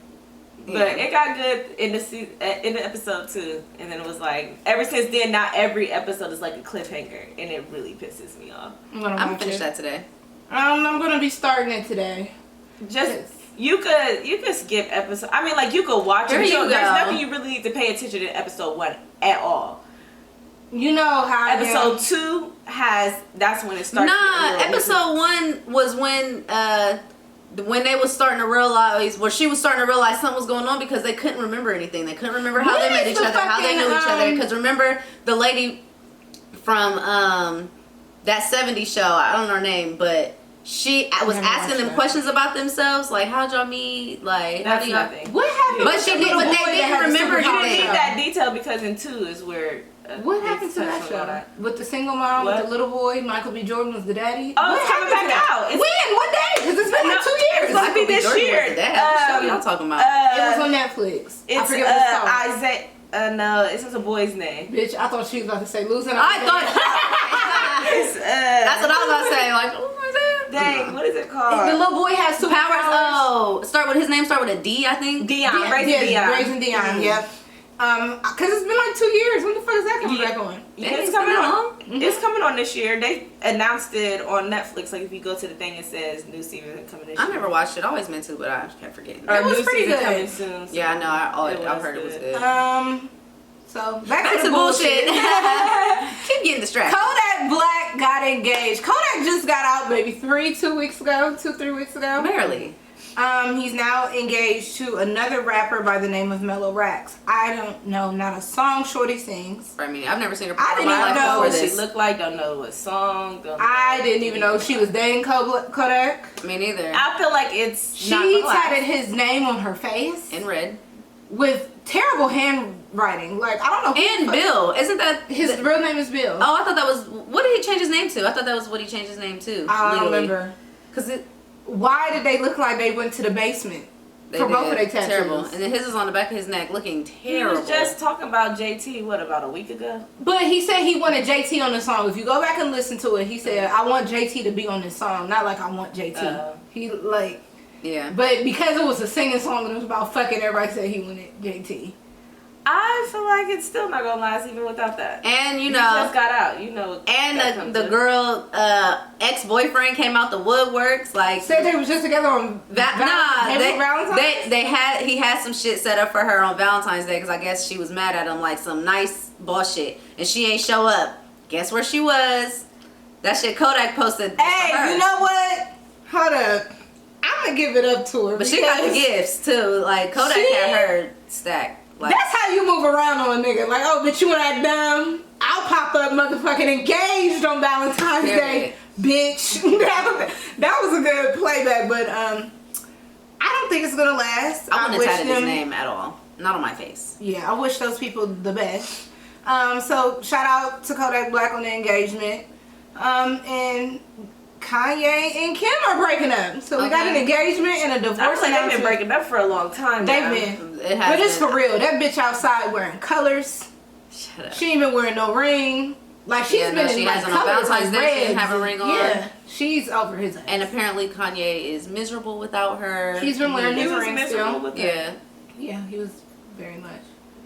But it got good in the episode 2, and then it was like ever since then, not every episode is like a cliffhanger, and it really pisses me off. I'm gonna finish that today. I'm gonna be starting it today. Just you could skip episode. I mean, like you could watch it. There's nothing you really need to pay attention to episode 1 at all. You know how episode 2 that's when it starts. Nah, episode 1 was when they was starting to realize, she was starting to realize something was going on because they couldn't remember anything. They couldn't remember how they met each other, how they knew each other. Because remember the lady from that 70s show, I don't know her name, but she was asking them questions about themselves, like how'd y'all meet, like that's nothing. What happened? But they didn't remember anything. You didn't need that anything. detail because in 2 is where. What happened to that show? With the single mom, with the little boy, Michael B. Jordan was the daddy? Oh, it's coming back out. When? What day? Because it's been like 2 years. It's supposed to be this year. What show y'all talking about? It was on Netflix. It's I forget what it's called. Isaiah. No, it's just a boy's name. Bitch, I thought she was about to say losing. I thought that's what I was about to say. Like, oh my god. Dang, what is it called? The little boy has superpowers. Oh, his name start with a D, I think. Dion. Raising Dion. Yep. Because it's been like 2 years. When the fuck is that coming back on? Yeah, it's coming on. Mm-hmm. It's coming on this year. They announced it on Netflix. Like if you go to the thing, it says new season coming this year. I never watched it. I always meant to, but I kept forgetting. It was pretty good. Coming soon. So yeah, I know. I've heard it was good. So back to bullshit. Keep getting distracted. Kodak Black got engaged. Kodak just got out maybe 3 weeks ago. 2-3 weeks ago. Barely. He's now engaged to another rapper by the name of Mellow Rax. I don't know, not a song Shorty sings. I mean, I've never seen her I didn't even know what she looked like. Don't know what song. I didn't even know she was dating Kodak. Me neither. I feel like she tatted his name on her face in red with terrible handwriting. Like I don't know. And Bill, isn't that his real name is Bill? Oh, I thought that was what did he change his name to? I thought that was what he changed his name to. I don't remember. Why did they look like they went to the basement for both of their tattoos? Terrible. And then his is on the back of his neck looking terrible. He was just talking about JT, about a week ago? But he said he wanted JT on the song. If you go back and listen to it, he said, I want JT to be on this song. Not like I want JT. He like... Yeah. But because it was a singing song and it was about fucking, everybody said he wanted JT. I feel like it's still not gonna last even without that. And he just got out, And the girl ex-boyfriend came out the woodworks, like said they was just together on Valentine's Day. He had some shit set up for her on Valentine's Day because I guess she was mad at him, like some nice bullshit, and she ain't show up. Guess where she was? That shit Kodak posted. Hey, you know what? Hold up. I'm gonna give it up to her. But she got the gifts too. Like Kodak had her stacked. Like, that's how you move around on a nigga. Like, oh, bitch, you ain't dumb. I'll pop up motherfucking engaged on Valentine's Day, bitch. that was a good playback, but I don't think it's gonna last. I wouldn't have tatted his name at all. Not on my face. Yeah, I wish those people the best. So shout out to Kodak Black on the engagement. And Kanye and Kim are breaking up. So we got an engagement and a divorce. I feel like they've been breaking up for a long time. They've been. But it's for real. That bitch outside wearing colors. Shut up. She ain't even wearing no ring. Like she's been in like colors like red. She didn't have a ring on. Yeah, she's over his ass. And apparently Kanye is miserable without her. He's been wearing his ring still. With her. Yeah, he was very much.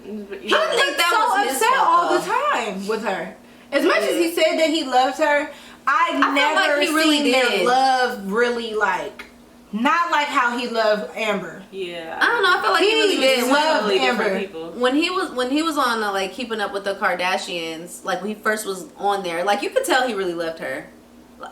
He think that was upset all the time with her. As much as he said that he loved her, I never like seen their love really like, not like how he loved Amber. Yeah, I don't know. I feel like he really did love Amber. When he was on like Keeping Up with the Kardashians, like when he first was on there, like you could tell he really loved her.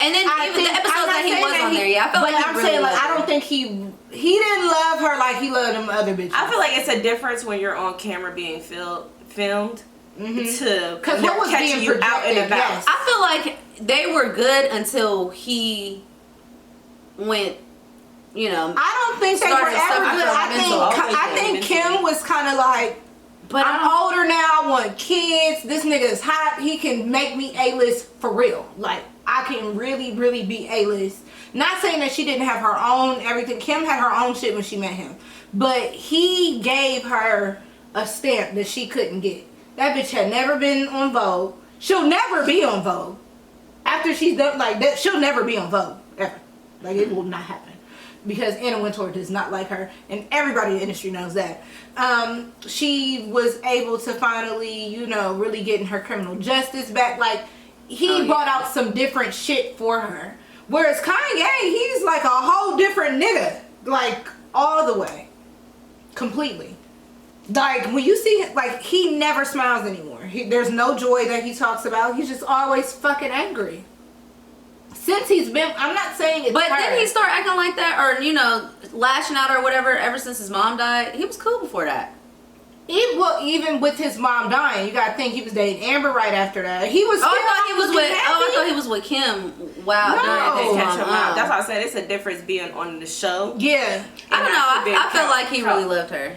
And then even the episodes that he was on there, yeah, I felt like he really loved her. I don't think he didn't love her like he loved them other bitches. I feel like it's a difference when you're on camera being filmed. Because what was being projected out and about. Yes. I feel like they were good until he went, I don't think they were ever good. I think Kim was kind of like, but I'm older now, I want kids, this nigga is hot, he can make me A-list for real. Like, I can really, really be A-list. Not saying that she didn't have her own everything. Kim had her own shit when she met him. But he gave her a stamp that she couldn't get. That bitch had never been on Vogue. She'll never be on Vogue. After she's done like that, she'll never be on Vogue ever. Like it will not happen. because Anna Wintour does not like her, and everybody in the industry knows that. She was able to finally, you know, really getting her criminal justice back. Like, he brought out some different shit for her. Whereas Kanye, he's like a whole different nigga. Like, all the way. Completely. Like, when you see him, like, he never smiles anymore. There's no joy that he talks about. He's just always fucking angry. Since he's been, I'm not saying it's But her. didn't he start acting like that, or, you know, lashing out or whatever ever since his mom died? He was cool before that. Even with his mom dying, you gotta think he was dating Amber right after that. He was. I thought he was with Kim. Wow. No. Catch him out. That's why I said it's a difference being on the show. Yeah. I don't know. I felt like he really loved her.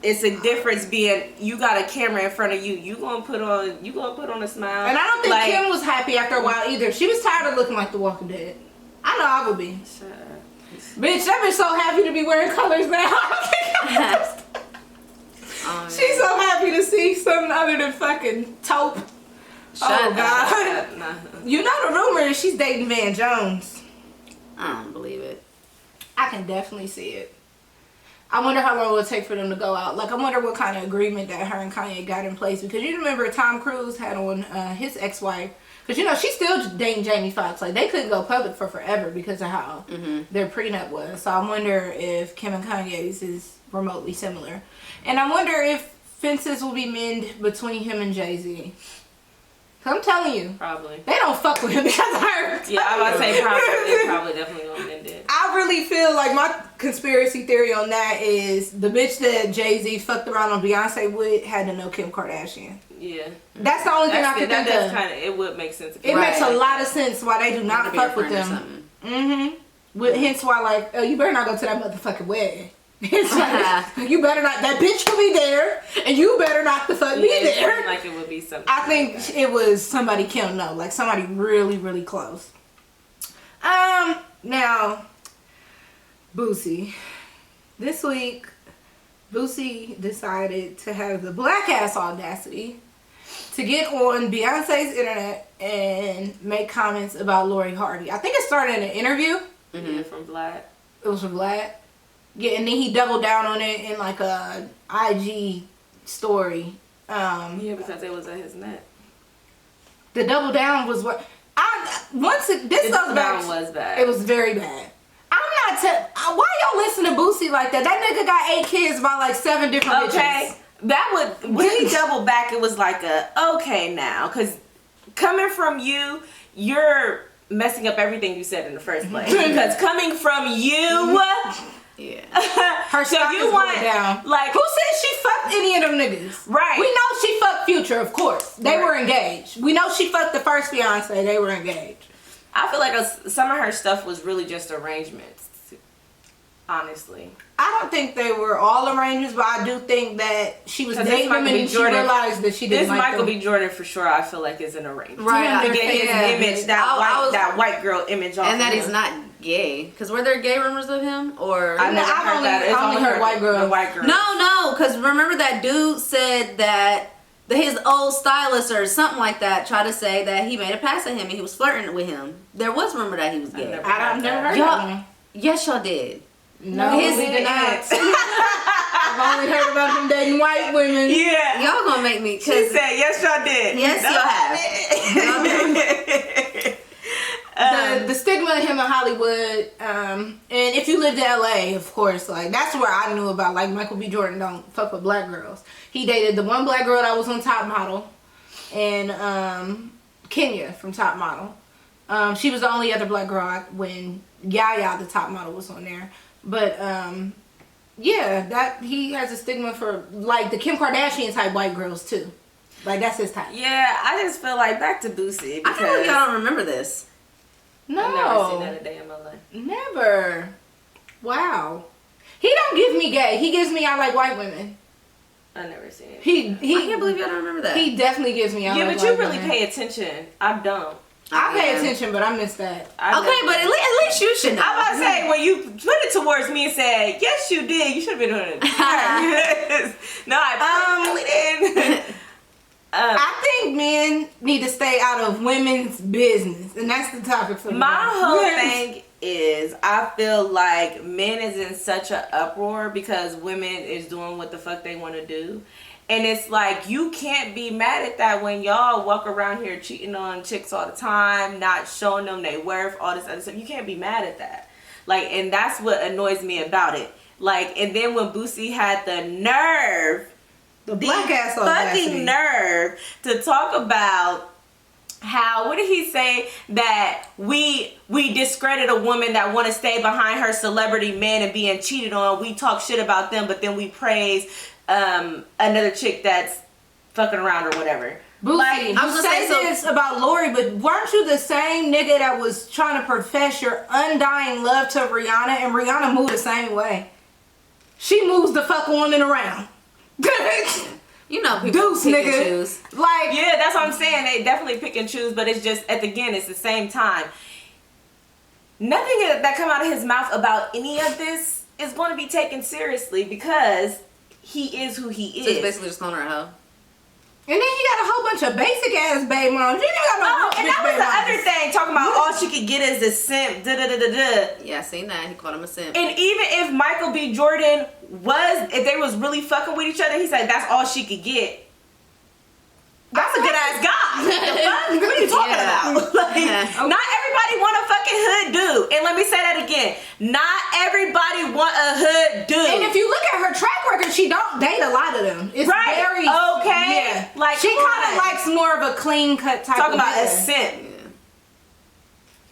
It's a difference being you got a camera in front of you. You gonna put on a smile. And I don't think Kim was happy after a while either. She was tired of looking like The Walking Dead. I know I would be. Shut up. Bitch, that bitch so happy to be wearing colors now. She's so happy to see something other than fucking taupe. God. You know the rumor is she's dating Van Jones. I don't believe it. I can definitely see it. I wonder how long it would take for them to go out. Like, I wonder what kind of agreement that her and Kanye got in place. Because you remember Tom Cruise had on his ex-wife. Because, you know, she's still dating Jamie Foxx. Like, they couldn't go public for forever because of how their prenup was. So I wonder if Kim and Kanye's is remotely similar. And I wonder if fences will be mended between him and Jay-Z. I'm telling you. Probably. They don't fuck with him because of her. Yeah, I was about to say probably. They probably definitely gonna mend it. I really feel like my conspiracy theory on that is the bitch that Jay-Z fucked around on Beyonce with had to know Kim Kardashian. Yeah. That's the only thing I can think of. It would make sense. It makes a lot of sense why they do not fuck with them. Hence why, like, oh, you better not go to that motherfucking wedding. It's like, you better not, that bitch will be there, and you better not the fuck be there. Like it would be something. I think it was somebody Kim know, like somebody really, really close. Now, Boosie. This week, Boosie decided to have the black ass audacity to get on Beyonce's internet and make comments about Lori Harvey. I think it started in an interview. Yeah, from Vlad. It was from Vlad. Yeah, and then he doubled down on it in like a IG story. Yeah, because it was at his neck. The double down was what this goes back. Was bad. It was very bad. I'm not why y'all listen to Boosie like that? That nigga got 8 kids by like 7 different bitches. That would when he doubled back. It was like okay now, because coming from you, you're messing up everything you said in the first place. Because coming from you. Yeah. Her stock is going down. Like, who said she fucked any of them niggas? Right. We know she fucked Future, of course. They were engaged. We know she fucked the first fiance. They were engaged. I feel like some of her stuff was really just arrangements. Honestly. I don't think they were all arrangements, but I do think that she was dating them and she realized that she didn't like them. This Michael B. Jordan for sure, I feel like, is an arrangement. Right. To get his image, that white girl image off. And that he's not gay. Because were there gay rumors of him? Or I've only heard white girl. No, because remember that dude said that his old stylist or something like that tried to say that he made a pass at him and he was flirting with him. There was rumor that he was gay. I've never heard that one. Yes, y'all did. No, we did not. I've only heard about him dating white women. Yeah. Y'all gonna make me. She said, yes, y'all did. Yes, y'all have. The stigma of him in Hollywood, and if you lived in LA, of course, like, that's where I knew about, like, Michael B. Jordan don't fuck with black girls. He dated the one black girl that was on Top Model, and Kenya from Top Model. She was the only other black girl when Yaya, the Top Model, was on there. But, yeah, that he has a stigma for, like, the Kim Kardashian type white girls, too. Like, that's his type. Yeah, I just feel like, back to Boosie. I feel like y'all don't remember this. No. I've never seen that a day in my life. Never. Wow. He don't give me gay. He gives me I like white women. I never seen it. I can't believe y'all don't remember that. He definitely gives me I like white women. Yeah, but you really pay attention. I don't. I pay attention, but I miss that. Okay, but at least you should know. I'm about to say, when you put it towards me and said, yes, you did, you should have been doing it. No, I really didn't. I think men need to stay out of women's business, and that's the topic for my whole thing is I feel like men is in such an uproar because women is doing what the fuck they want to do. And it's like, you can't be mad at that when y'all walk around here cheating on chicks all the time, not showing them their worth, all this other stuff. You can't be mad at that. Like, and that's what annoys me about it. Like, and then when Boosie had the nerve, the black ass fucking nerve to talk about how, what did he say, that we discredit a woman that want to stay behind her celebrity man and being cheated on. We talk shit about them, but then we praise another chick that's fucking around or whatever. Boosie, like, you say this about Lori, but weren't you the same nigga that was trying to profess your undying love to Rihanna, and Rihanna moved the same way? She moves the fuck on and around. You know, people pick and choose. Like, yeah, that's what I'm saying. They definitely pick and choose, but it's just, again, it's the same time. Nothing that come out of his mouth about any of this is going to be taken seriously because he is who he is. So he's basically just calling her a hoe. And then he got a whole bunch of basic ass baby moms. You got no and that was the other thing, talking about all she could get is a simp, Yeah, I seen that. He called him a simp. And even if Michael B. Jordan if they was really fucking with each other, he said that's all she could get. That's a good ass guy. What are you talking about? Like, not everybody want a fucking hood dude. And let me say that again. Not everybody want a hood dude. And if you look at her track record, she don't date a lot of them. It's right. Very okay. Yeah. Like, she kind of likes more of a clean cut type. Talking of about a simp.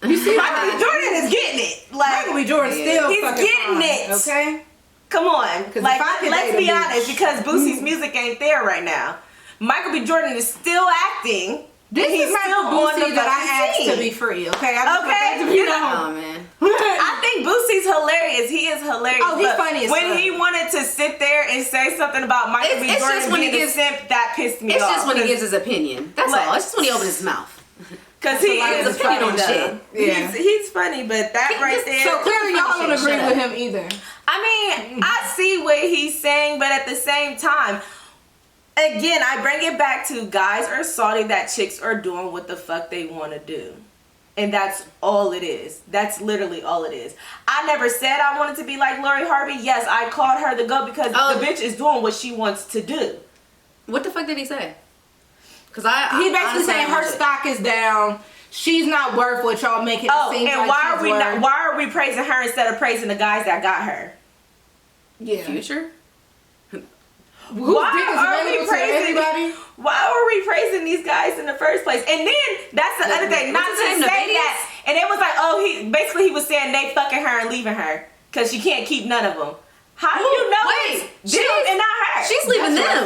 Yeah. You see, Michael B. Jordan is getting it. Like, Michael B. Jordan still he's fucking getting fine, it. okay. Come on. Like, let's be honest, because Boosie's Mm-hmm. music ain't there right now. Michael B. Jordan is still acting. This is my Boosie that I asked to be free, okay? Oh, man. I think Boosie's hilarious. He is hilarious. Oh, he's funny as fuck. When he wanted to sit there and say something about Michael B. Jordan being a simp, that pissed me off. It's just when he gives his opinion. That's all. It's just when he opens his mouth. Because he is opinion on shit. Yeah. He's funny, but that right there. So clearly y'all don't agree with him either. I mean, I see what he's saying, but at the same time, again, I bring it back to guys are salty that chicks are doing what the fuck they want to do. And that's all it is. That's literally all it is. I never said I wanted to be like Lori Harvey. Yes, I called her the GOAT because the bitch is doing what she wants to do. What the fuck did he say? Because he basically saying her stock is down. She's not worth what y'all make it seem and like why are we praising her instead of praising the guys that got her? Yeah. Future? Why are we praising these guys in the first place? And then that's the other thing, not to say that. And it was like, he was saying they fucking her and leaving her because she can't keep none of them. How do you know? Wait, them and not her? She's leaving them.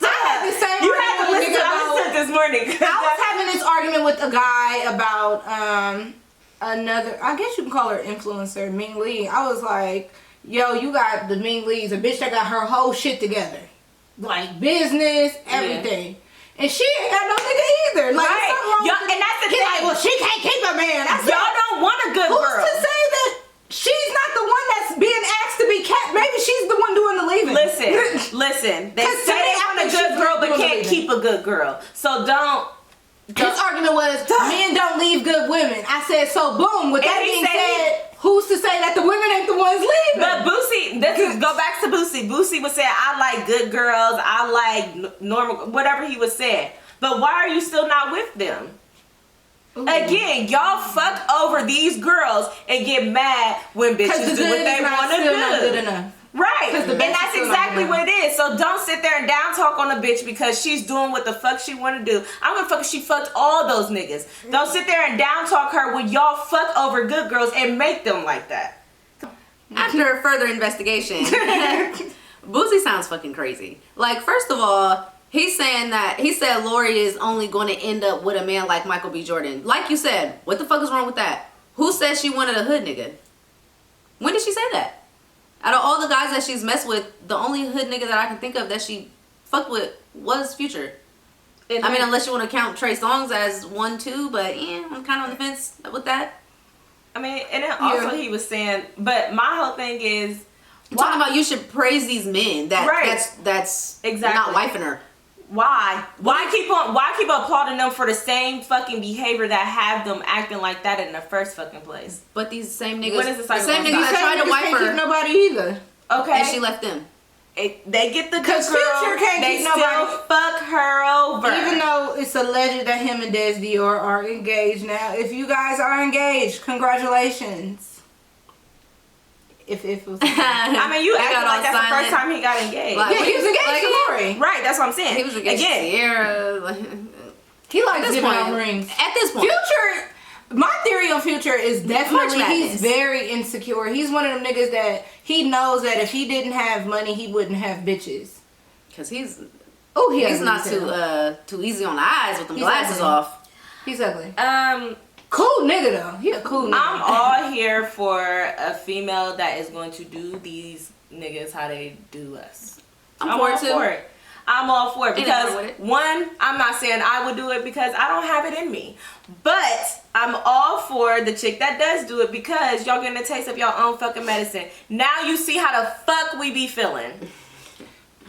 I had the same you had to listen to this morning. I was having this argument with a guy about another, I guess you can call her influencer, Ming Lee. I was like, yo, you got the Ming Lee's, a bitch that got her whole shit together. Like business, everything. Yeah. And she ain't got no nigga either. Like, right. And that's the thing. Like, well, she can't keep a man. Y'all don't want a good girl. Who's to say that she's not the one that's being asked to be kept? Maybe she's the one doing the leaving. Listen. They say they want a good girl but can't keep a good girl. So don't. His argument was men don't leave good women. I said, so boom. With that being said, who's to say that the women ain't the ones leaving? But Boosie, go back to Boosie. Boosie was saying, I like good girls. I like normal, whatever he was saying. But why are you still not with them? Ooh. Again, y'all fuck over these girls and get mad when bitches do what they want to do. Not good enough. Right, and that's exactly what it is. So don't sit there and down talk on a bitch because she's doing what the fuck she want to do. I'm gonna fuck if she fucked all those niggas. Don't sit there and down talk her when y'all fuck over good girls and make them like that. After further investigation, Boosie sounds fucking crazy. Like, first of all, he said Lori is only going to end up with a man like Michael B. Jordan. Like you said, what the fuck is wrong with that? Who said she wanted a hood nigga? When did she say that? Out of all the guys that she's messed with, the only hood nigga that I can think of that she fucked with was Future. I mean, unless you want to count Trey Songz as 1, 2, but yeah, I'm kind of on the fence with that. I mean, and then also he was saying, but my whole thing is, talking about you should praise these men that's exactly not wifing her. Why? Why keep applauding them for the same fucking behavior that have them acting like that in the first fucking place? But these same niggas, When is the cycle same niggas gonna that tried to wipe can't her, keep nobody either. Okay. and she left them. They get the good Cause girl. Future can't They keep still nobody. fuck her over. Even though it's alleged that him and Des Dior are engaged now. If you guys are engaged, congratulations. If it was, I mean, you They acting got like all that's the silent. first time he got engaged. Like, yeah, he was engaged to Lori. Right, that's what I'm saying. He was engaged to Sierra. Like, He likes at this giving point, out rings. At this point, Future, my theory on Future is definitely March he's Madness. very insecure. He's one of them niggas that he knows that if he didn't have money, he wouldn't have bitches. because he's He's not too easy on the eyes with the He's glasses ugly. off. He's ugly. Cool nigga though. He a cool nigga. I'm all here for a female that is going to do these niggas how they do us. I'm all for it too. for it. I'm all for it Ain't because nothing with it. one, I'm not saying I would do it because I don't have it in me, but I'm all for the chick that does do it because y'all getting a taste of your own fucking medicine. Now you see how the fuck we be feeling.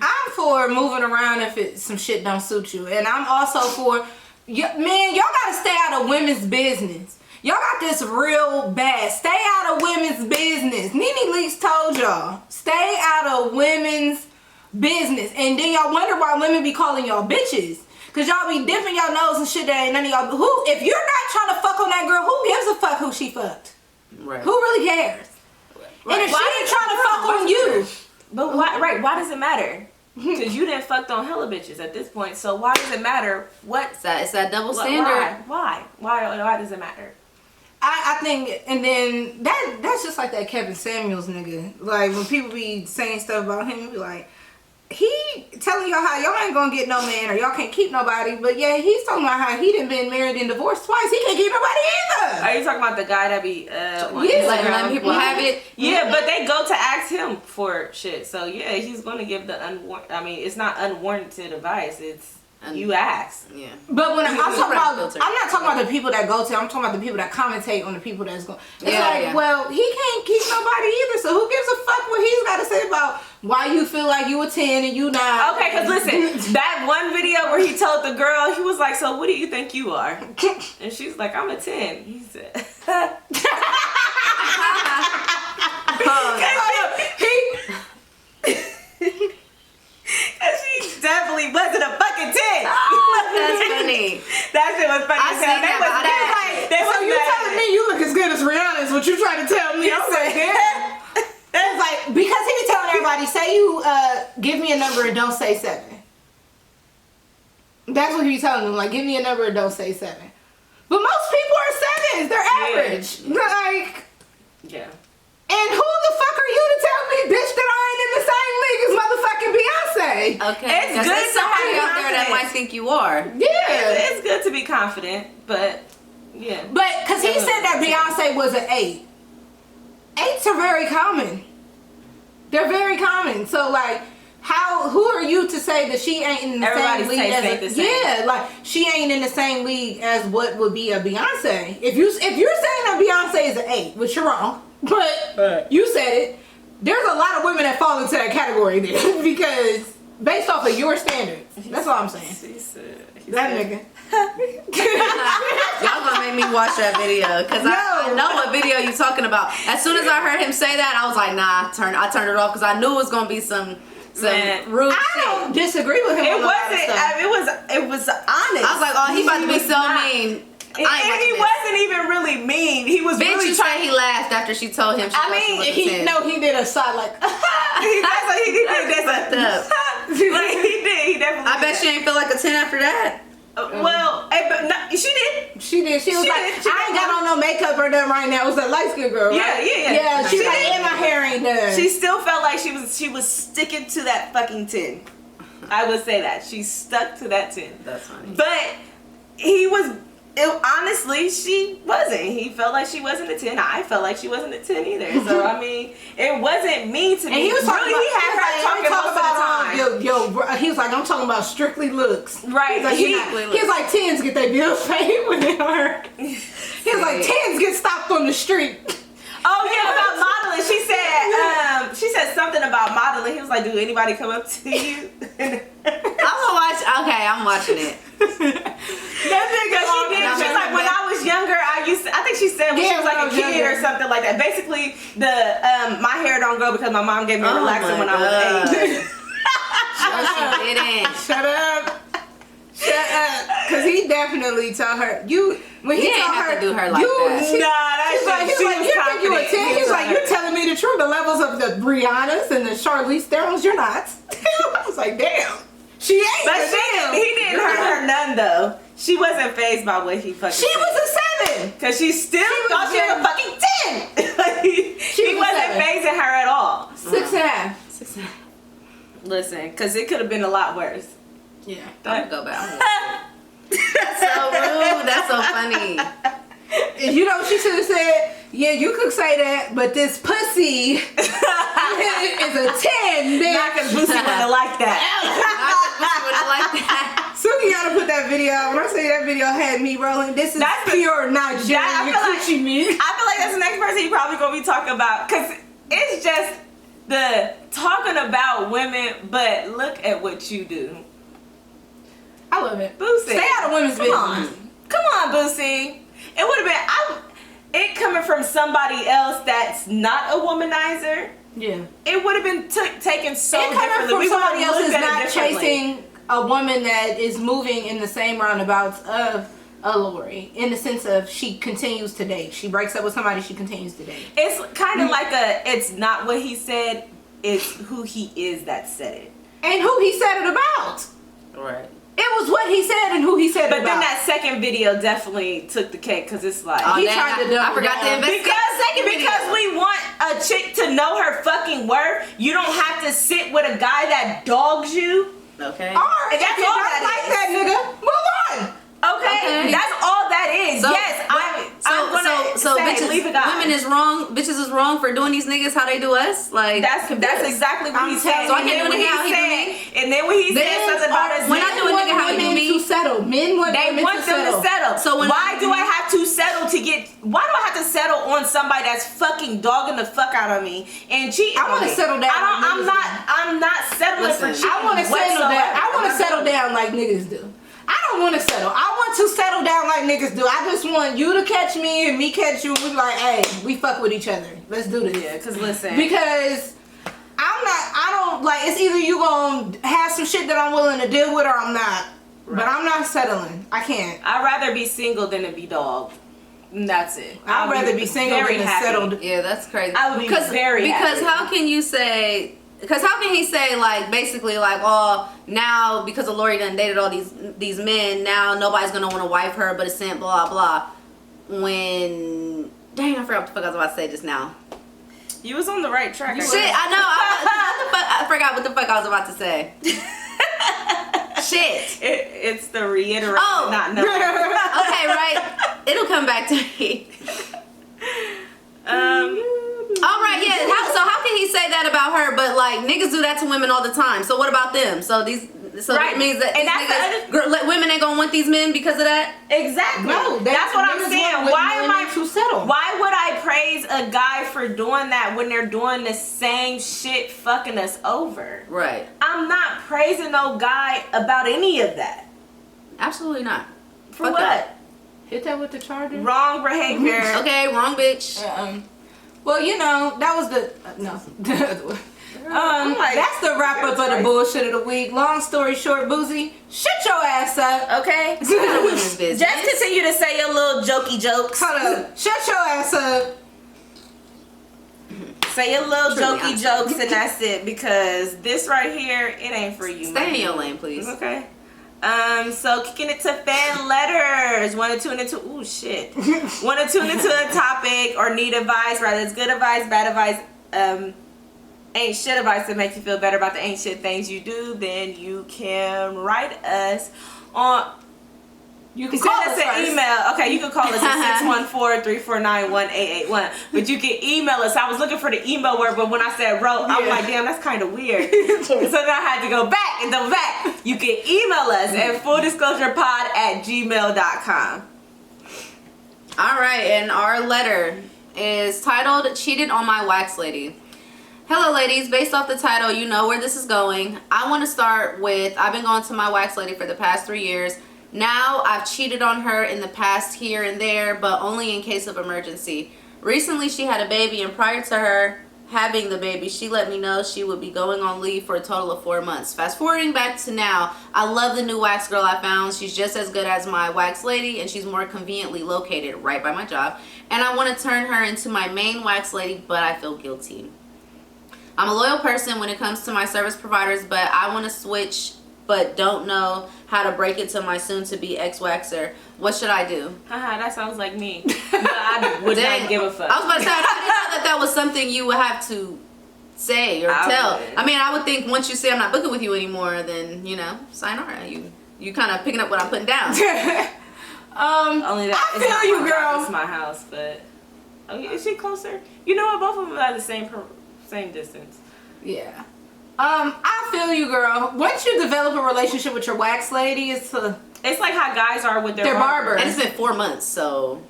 I'm for moving around if some shit don't suit you, and I'm also for man. Y'all gotta stay out of women's business. Y'all got this real bad. Stay out of women's business. Nene Leakes told y'all, stay out of women's business. And then y'all wonder why women be calling y'all bitches. Cause y'all be dipping y'all nose and shit that ain't none of y'all. Who, if you're not trying to fuck on that girl, who gives a fuck who she fucked? Right. Who really cares? Right. And if Why she ain't trying to fuck on you, But why? Right? Why does it matter? Because you didn't fucked on hella bitches at this point. So why does it matter? What? It's that double Why? standard. Why does it matter? I think, and then that's just like that Kevin Samuels nigga. Like when people be saying stuff about him, be like, he telling y'all how y'all ain't gonna get no man or y'all can't keep nobody, but yeah, he's talking about how he done been married and divorced twice. He can't keep nobody either. Are you talking about the guy that be on Yeah, Like Instagram? letting people have it. Yeah, but they go to ask him for shit. So yeah, he's gonna give the it's not unwarranted advice. It's you ask. Yeah. But when I'm talking about, filter. I'm not talking about the people that go to. I'm talking about the people that commentate on the people that's going. It's Yeah, like, yeah. well, he can't keep nobody either. So who gives a fuck what he's got to say about why you feel like you a 10 and you not? Okay, because listen, that one video where he told the girl, he was like, "So what do you think you are?" And she's like, "I'm a 10." He said. She definitely wasn't a fucking 10. That's funny. That shit was funny. I as seen hell. that, but I They So was you mad. telling me you look as good as Rihanna is what you trying to tell me? I was like, yeah. It's like, because he be telling everybody, say you give me a number and don't say 7. That's what he be telling them, like, give me a number and don't say 7. But most people are 7s. They're average. Like, Yeah. and who the fuck are you to tell me, bitch, that I ain't in the same league as motherfucking Beyonce? Okay. It's good There's to somebody have out there that confidence. might think you are. Yeah. It's good to be confident, but yeah. But, because he said that Beyonce was an 8. 8s are very common. They're very common. So, like, who are you to say that she ain't in the Everybody's same league taste as ain't the same. Yeah, like, she ain't in the same league as what would be a Beyonce. If you're saying that Beyonce is an 8, which you're wrong, but you said it, there's a lot of women that fall into that category then, because based off of your standards. That's all I'm saying. That nigga. Y'all gonna make me watch that video because I know what video you talking about. As soon as I heard him say that, I was like, nah, I turned it off because I knew it was gonna be some rude I shit. don't disagree with him. It on a lot of wasn't. stuff. It was honest. I was like, oh, he about to be was so not. mean. And he wasn't even really mean. He was Bitch, really you trying. say he laughed after she told him she thought she was a 10. He did a side like. That's what he did. Fucked up. Like he did. He definitely. I bet she ain't feel like a 10 after that. Well, but no, she did. She did. She was She like, did. She I ain't got on no makeup or nothing right now. It was a light skinned girl. Yeah, Right? yeah. Yeah, she's She like, did. and my hair ain't done. She still felt like she was sticking to that fucking 10. I would say that she stuck to that 10. That's funny. But he was. Honestly, she wasn't. He felt like she wasn't a 10. I felt like she wasn't a 10 either. So I mean, it wasn't mean to me. and he was talking really, about, he had her talking most of the time. he was like, I'm talking about strictly looks. Right. He's like, He- he's like 10s get their bills paid when they are. He was like 10s get stopped on the street. Oh yeah, about modeling. She said something about modeling. He was like, "Do anybody come up to you?" I'm gonna watch. Okay, I'm watching it. That nigga, she's like, when I was younger, I think she said when she was like a kid or something like that. Basically, my hair don't grow because my mom gave me a relaxer when I was 8. No, she didn't. Shut up. Cause he definitely told her when he told her to do her like that. He's like, you think you a 10? He's like, you're telling me the truth. The levels of the Briannas and the Charlize Therons, you're not. I was like, damn. She ain't. But he didn't hurt her none though. She wasn't fazed by what he fucking She said. was a 7. Cause she thought she was a fucking 10. He wasn't phasing her at all. 6.5. 6.5. Listen, cause it could have been a lot worse. Yeah. I'm gonna go back. That's so rude. That's so funny. You know, she should have said, yeah, you could say that, but this pussy is a 10, bitch. Not cause Boosie wouldn't like that. Suki gotta put that video out. When I say that video had me rolling, this is pure Nigerian coochie meat. I feel like that's the next person you probably gonna be talking about. Cause it's just the talking about women, but look at what you do. I love it. Boosie. Stay out of women's business. Come on, Boosie. It would have been, it coming from somebody else that's not a womanizer. Yeah. It would have been taken so it coming differently. from somebody else looked is at it not differently. chasing a woman that is moving in the same roundabouts of a Lori, in the sense of she continues to date. She breaks up with somebody, she continues to date. It's kind of like it's not what he said, it's who he is that said it. And who he said it about. Right. It was what he said and who he said it about. But then that second video definitely took the cake because it's like he tried to I forgot to investigate because we want a chick to know her fucking worth. You don't have to sit with a guy that dogs you. Okay. Or if That's you all don't that like is. that nigga, move on. Okay, that's all that is. So, yes, I'm gonna say, bitches, leave it out. women is wrong. Bitches is wrong for doing these niggas how they do us. Like That's exactly what he said. So I can't do a nigga how he do me. And then when he said something about us, when I do a nigga how he do me, to settle. Men want they want them to settle. So why do I have to settle to get? Why do I have to settle on somebody that's fucking dogging the fuck out of me and cheating? I want to settle down. I'm not settling for cheating. I want to settle down. I want to settle down like niggas do. I don't want to settle. I want to settle down like niggas do. I just want you to catch me and me catch you. We like, hey, we fuck with each other. Let's do this. Yeah, cause listen. Because I don't like. It's either you gonna have some shit that I'm willing to deal with or I'm not. Right. But I'm not settling. I can't. I'd rather be single than to be dogged. And that's it. I'd rather be single than settled. Yeah, that's crazy. I would be very happy. Because how can you say? Because how can he say like basically like, oh, now because of Lori done dated all these men, now nobody's gonna want to wife her, but it's sent blah blah. When dang, I forgot what the fuck I was about to say just now. You was on the right track. Shit, I know. I forgot what the fuck I was about to say. Shit. It's the reiterate. Oh, not knowing. Okay, right. It'll come back to me. All right, yeah. How can he say that about her? But like niggas do that to women all the time. So what about them? So that means that women ain't gonna want these men because of that. Exactly. No, that's what I'm saying. Why am I to settle? Why would I praise a guy for doing that when they're doing the same shit, fucking us over? Right. I'm not praising no guy about any of that. Absolutely not. For Fuck what? that. Hit that with the charger. Wrong behavior. Okay, wrong bitch. Well, you know, that was the no. That's the wrap up of the bullshit of the week. Long story short, Boozy, shut your ass up. Okay. Women's business. Just continue to say your little jokey jokes. Hold up. Shut your ass up. Say your little jokey jokes and that's it, because this right here, it ain't for you. Stay in your lane, please. Okay. So kicking it to fan letters. Want to tune into ooh shit. Want to tune into a topic or need advice, rather it's good advice, bad advice, ain't shit advice to make you feel better about the ain't shit things you do, then you can write us on. You can send us an email. Okay, you can call us at 614-349-1881. But you can email us. I was looking for the email word, but when I said wrote, I'm like, damn, that's kind of weird. So then I had to go back and double back. You can email us at fulldisclosurepod@gmail.com. All right, and our letter is titled "Cheated on My Wax Lady." Hello ladies, based off the title, you know where this is going. I want to start with, I've been going to my wax lady for the past 3 years. Now I've cheated on her in the past here and there, but only in case of emergency. Recently she had a baby, and prior to her having the baby, she let me know she would be going on leave for a total of 4 months. Fast forwarding back to now, I love the new wax girl I found. She's just as good as my wax lady, and she's more conveniently located right by my job. And I want to turn her into my main wax lady, but I feel guilty. I'm a loyal person when it comes to my service providers, but I want to switch but don't know how to break it to my soon-to-be ex-waxer. What should I do? Haha, that sounds like me. No, I would not give a fuck. I was about to say, I didn't know that was something you would have to say or tell. I mean, I would think once you say I'm not booking with you anymore, then, you know, sayonara. You kind of picking up what I'm putting down. Only that I feel you, girl. It's my house, but is she closer? You know what? Both of them are the same distance. Yeah. I feel you, girl. Once you develop a relationship with your wax lady, it's like how guys are with their barber. And it's been 4 months, so.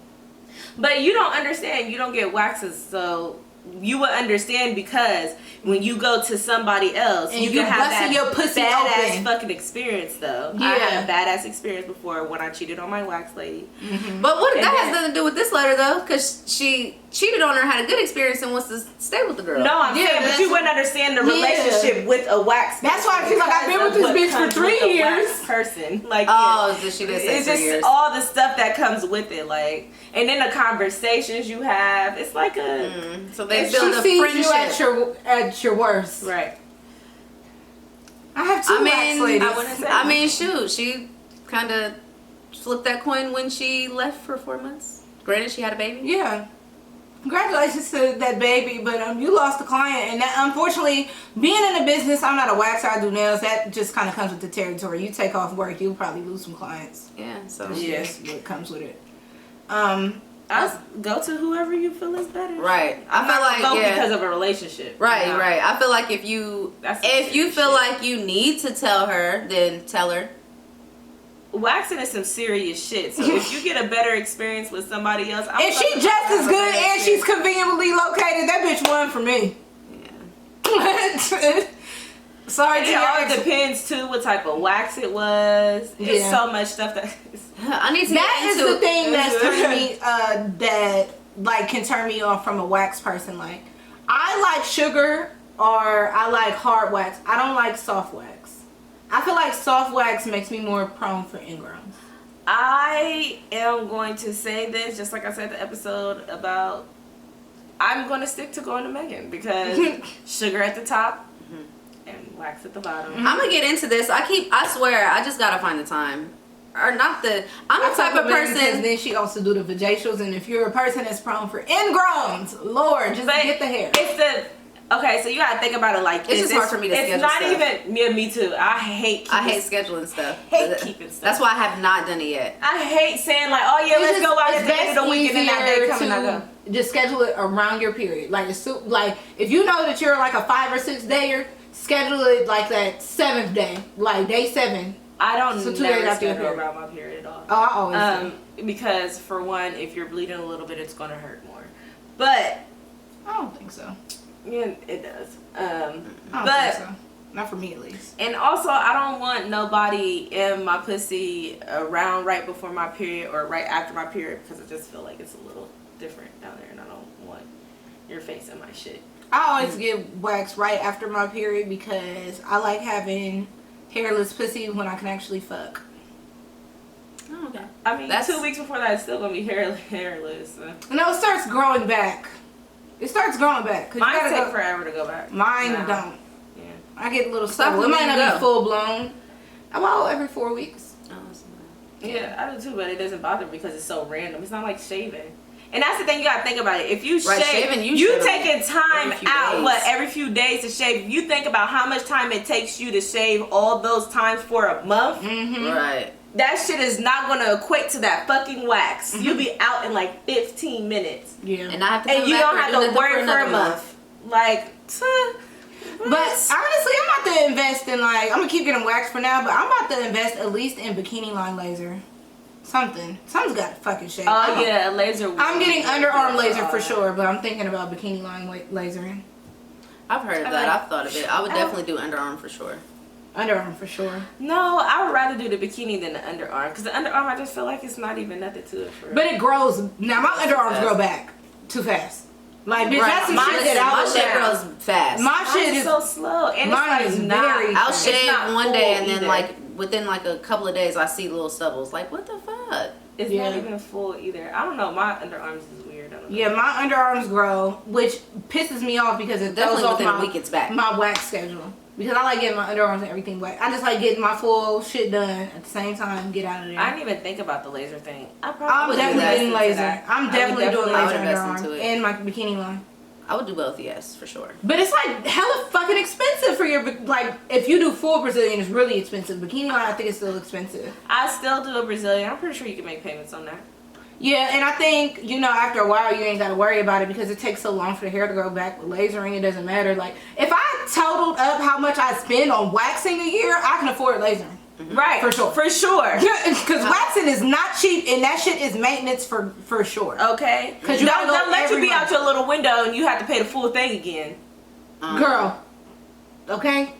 But you don't understand. You don't get waxes, so you would understand because when you go to somebody else, and you can have that your pussy badass open. fucking experience, though. Yeah. I had a badass experience before when I cheated on my wax lady. Mm-hmm. But that has nothing to do with this letter, though, because she cheated on her, had a good experience, and wants to stay with the girl. No, I'm saying, but you wouldn't understand the relationship with a wax. That's why I feel like I've been with this bitch for 3 years. Person, like, she did say it's 3 just years. all the stuff that comes with it, like, and then the conversations you have. It's like a so they build a friendship. You at your worst, right? I have two wax ladies. I mean, shoot, she kind of flipped that coin when she left for 4 months. Granted, she had a baby. Yeah. Congratulations to that baby, but you lost a client, and that, unfortunately, being in a business, I'm not a waxer, I do nails, that just kind of comes with the territory. You take off work, you'll probably lose some clients. Yeah, so yes, what comes with it. I'll go to whoever you feel is better. Right. I feel like because of a relationship. Right, right. I feel like if you feel like you need to tell her, then tell her. Waxing is some serious shit. So if you get a better experience with somebody else, and she just as good and she's conveniently located, that bitch won for me. Yeah. Sorry, it all depends too what type of wax it was. It's so much stuff that I need to. That is the thing that's turning me that like can turn me off from a wax person. Like I like sugar or I like hard wax. I don't like soft wax. I feel like soft wax makes me more prone for ingrowns. I am going to say this, just like I said the episode about, I'm going to stick to going to Megan because sugar at the top and wax at the bottom. I'm going to get into this. I swear, I just got to find the time. Or not I'm the type of person. Then she also do the vajacials, and if you're a person that's prone for ingrowns, Lord, just get the hair. Okay, so you gotta think about it like this. It's just hard for me to schedule It's not stuff. even, me too. I hate scheduling stuff. Hate keeping stuff. That's why I have not done it yet. I hate saying like, oh yeah, let's go out at the end of the week and then that day coming I go. Just schedule it around your period. Like if you know that you're like a 5 or 6 dayer, schedule it like that 7th day, like day 7. I don't never schedule around my period at all. Oh, I always do. Because for one, if you're bleeding a little bit, it's gonna hurt more. But I don't think so. Yeah, it does. I don't think so. Not for me, at least. And also, I don't want nobody in my pussy around right before my period or right after my period because I just feel like it's a little different down there, and I don't want your face in my shit. I always get waxed right after my period because I like having hairless pussy when I can actually fuck. Oh, okay. I mean, 2 weeks before that, it's still gonna be hairless. So. No, it starts growing back. It starts growing back. Mine take forever to go back. Mine don't. Yeah. I get a little stuff. It might not be full blown. About every 4 weeks. Oh, yeah, I do too, but it doesn't bother me because it's so random. It's not like shaving. And that's the thing, you gotta think about it. If you shave, you taking time out, every few days to shave. If you think about how much time it takes you to shave all those times for a month. Mm-hmm. Right. That shit is not gonna equate to that fucking wax. Mm-hmm. You'll be out in like 15 minutes. Yeah. And I have to and you don't have to work for a month. Like, but honestly, I'm about to invest in I'm gonna keep getting waxed for now, but I'm about to invest at least in bikini line laser. Something's got to fucking shave. Oh yeah, laser. I'm getting underarm laser for sure, but I'm thinking about bikini line lasering. I've heard of that. I've thought of it. I would definitely do underarm for sure. Underarm for sure. No, I would rather do the bikini than the underarm because the underarm I just feel like it's not even nothing to it. But it grows. Now my underarms grow back too fast. Like bitch, that's some shit that my shit grows fast. My shit is so slow, and mine it's is not. very. I'll shave one day and then either. like within like a couple of days I see little stubbles. Like what the fuck? It's not even full either. I don't know. My underarms is weird. I don't know. Yeah, my underarms grow, which pisses me off because it throws off within a week it's back. My wax schedule. Because I like getting my underarms and everything wet. I just like getting my full shit done at the same time. Get out of there. I didn't even think about the laser thing. I'm definitely getting laser. I'm definitely doing laser underarm and my bikini line. I would do both, yes, for sure. But it's like hella fucking expensive for your, like, if you do full Brazilian, it's really expensive. Bikini line, I think it's still expensive. I still do a Brazilian. I'm pretty sure you can make payments on that. Yeah, and I think, you know, after a while, you ain't got to worry about it because it takes so long for the hair to grow back. With lasering, it doesn't matter. Like, if I totaled up how much I spend on waxing a year, I can afford lasering. Right. For sure. For sure. Because waxing is not cheap, and that shit is maintenance for sure. Okay. Because you don't let you be out your little window and you have to pay the full thing again. Girl. Okay?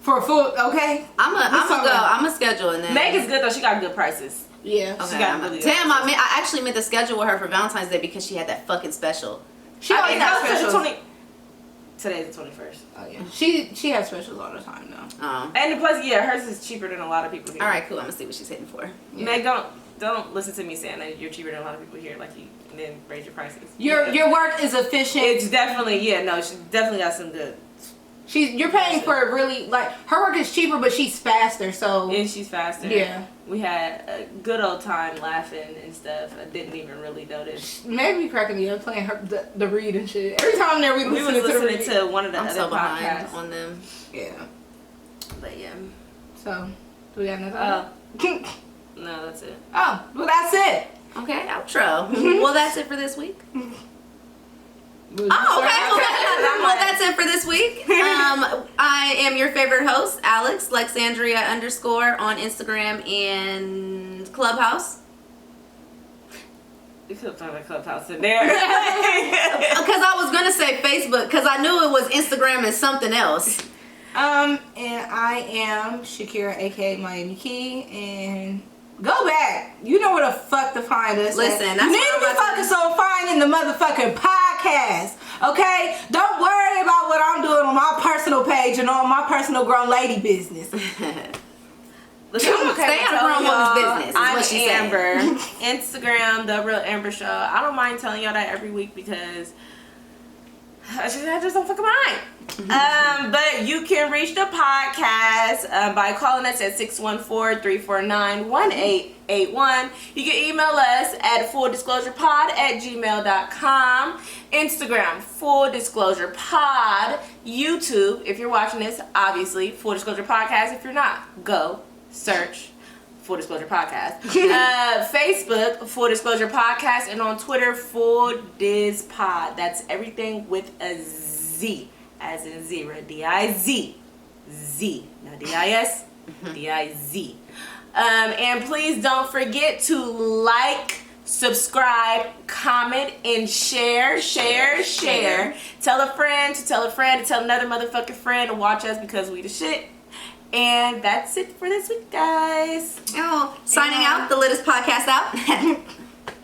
For a full, okay? I'm a schedule and then. Meg is good though. She got good prices. Yeah. Okay, I actually meant to schedule with her for Valentine's Day because she had that fucking special. She always has specials. Today's the 21st. Oh yeah. She has specials all the time though. And plus, yeah, hers is cheaper than a lot of people here. All right, cool. I'm gonna see what she's hitting for. Yeah. Meg, don't listen to me saying that you're cheaper than a lot of people here. Like you, and then raise your prices. Your work is efficient. It's definitely she definitely got some good. You're paying for it really, like, her work is cheaper, but she's faster, so. And she's faster. Yeah. We had a good old time laughing and stuff. I didn't even really notice. Maybe cracking me up playing her the read and shit. Every time there we was listening to one of the other podcasts on them. Yeah. But yeah. So, do we got another? No, that's it. Oh, well that's it. Okay, outro. Well, that's it for this week. Okay. Well, that's it for this week. I am your favorite host, Alex, Lexandria _ on Instagram and Clubhouse. You could have found a Clubhouse in there. Because I was going to say Facebook, because I knew it was Instagram and something else. And I am Shakira, aka Miami Key, and go back. You know where the fuck to find us. Listen, you need to be focused on finding the motherfucking podcast. Okay? Don't worry about what I'm doing on my personal page and on my personal grown lady business. Stay out of grown woman's business. Is I'm what she Amber. said. Instagram, The Real Amber Show. I don't mind telling y'all that every week because I just don't fucking mind. But you can reach the podcast by calling us at 614-349-1881. You can email us at fulldisclosurepod@gmail.com. Instagram, Full Disclosure Pod. YouTube, if you're watching this, obviously, Full Disclosure Podcast. If you're not, go search Full Disclosure Podcast. Facebook, Full Disclosure Podcast. And on Twitter, Full Diz Pod. That's everything with a Z. As in zero. D-I-Z. Z. Not D-I-S. D-I-Z. And please don't forget to like, subscribe, comment, and share. Tell a friend to tell a friend to tell another motherfucking friend to watch us because we the shit. And that's it for this week, guys. Signing out, the latest podcast out.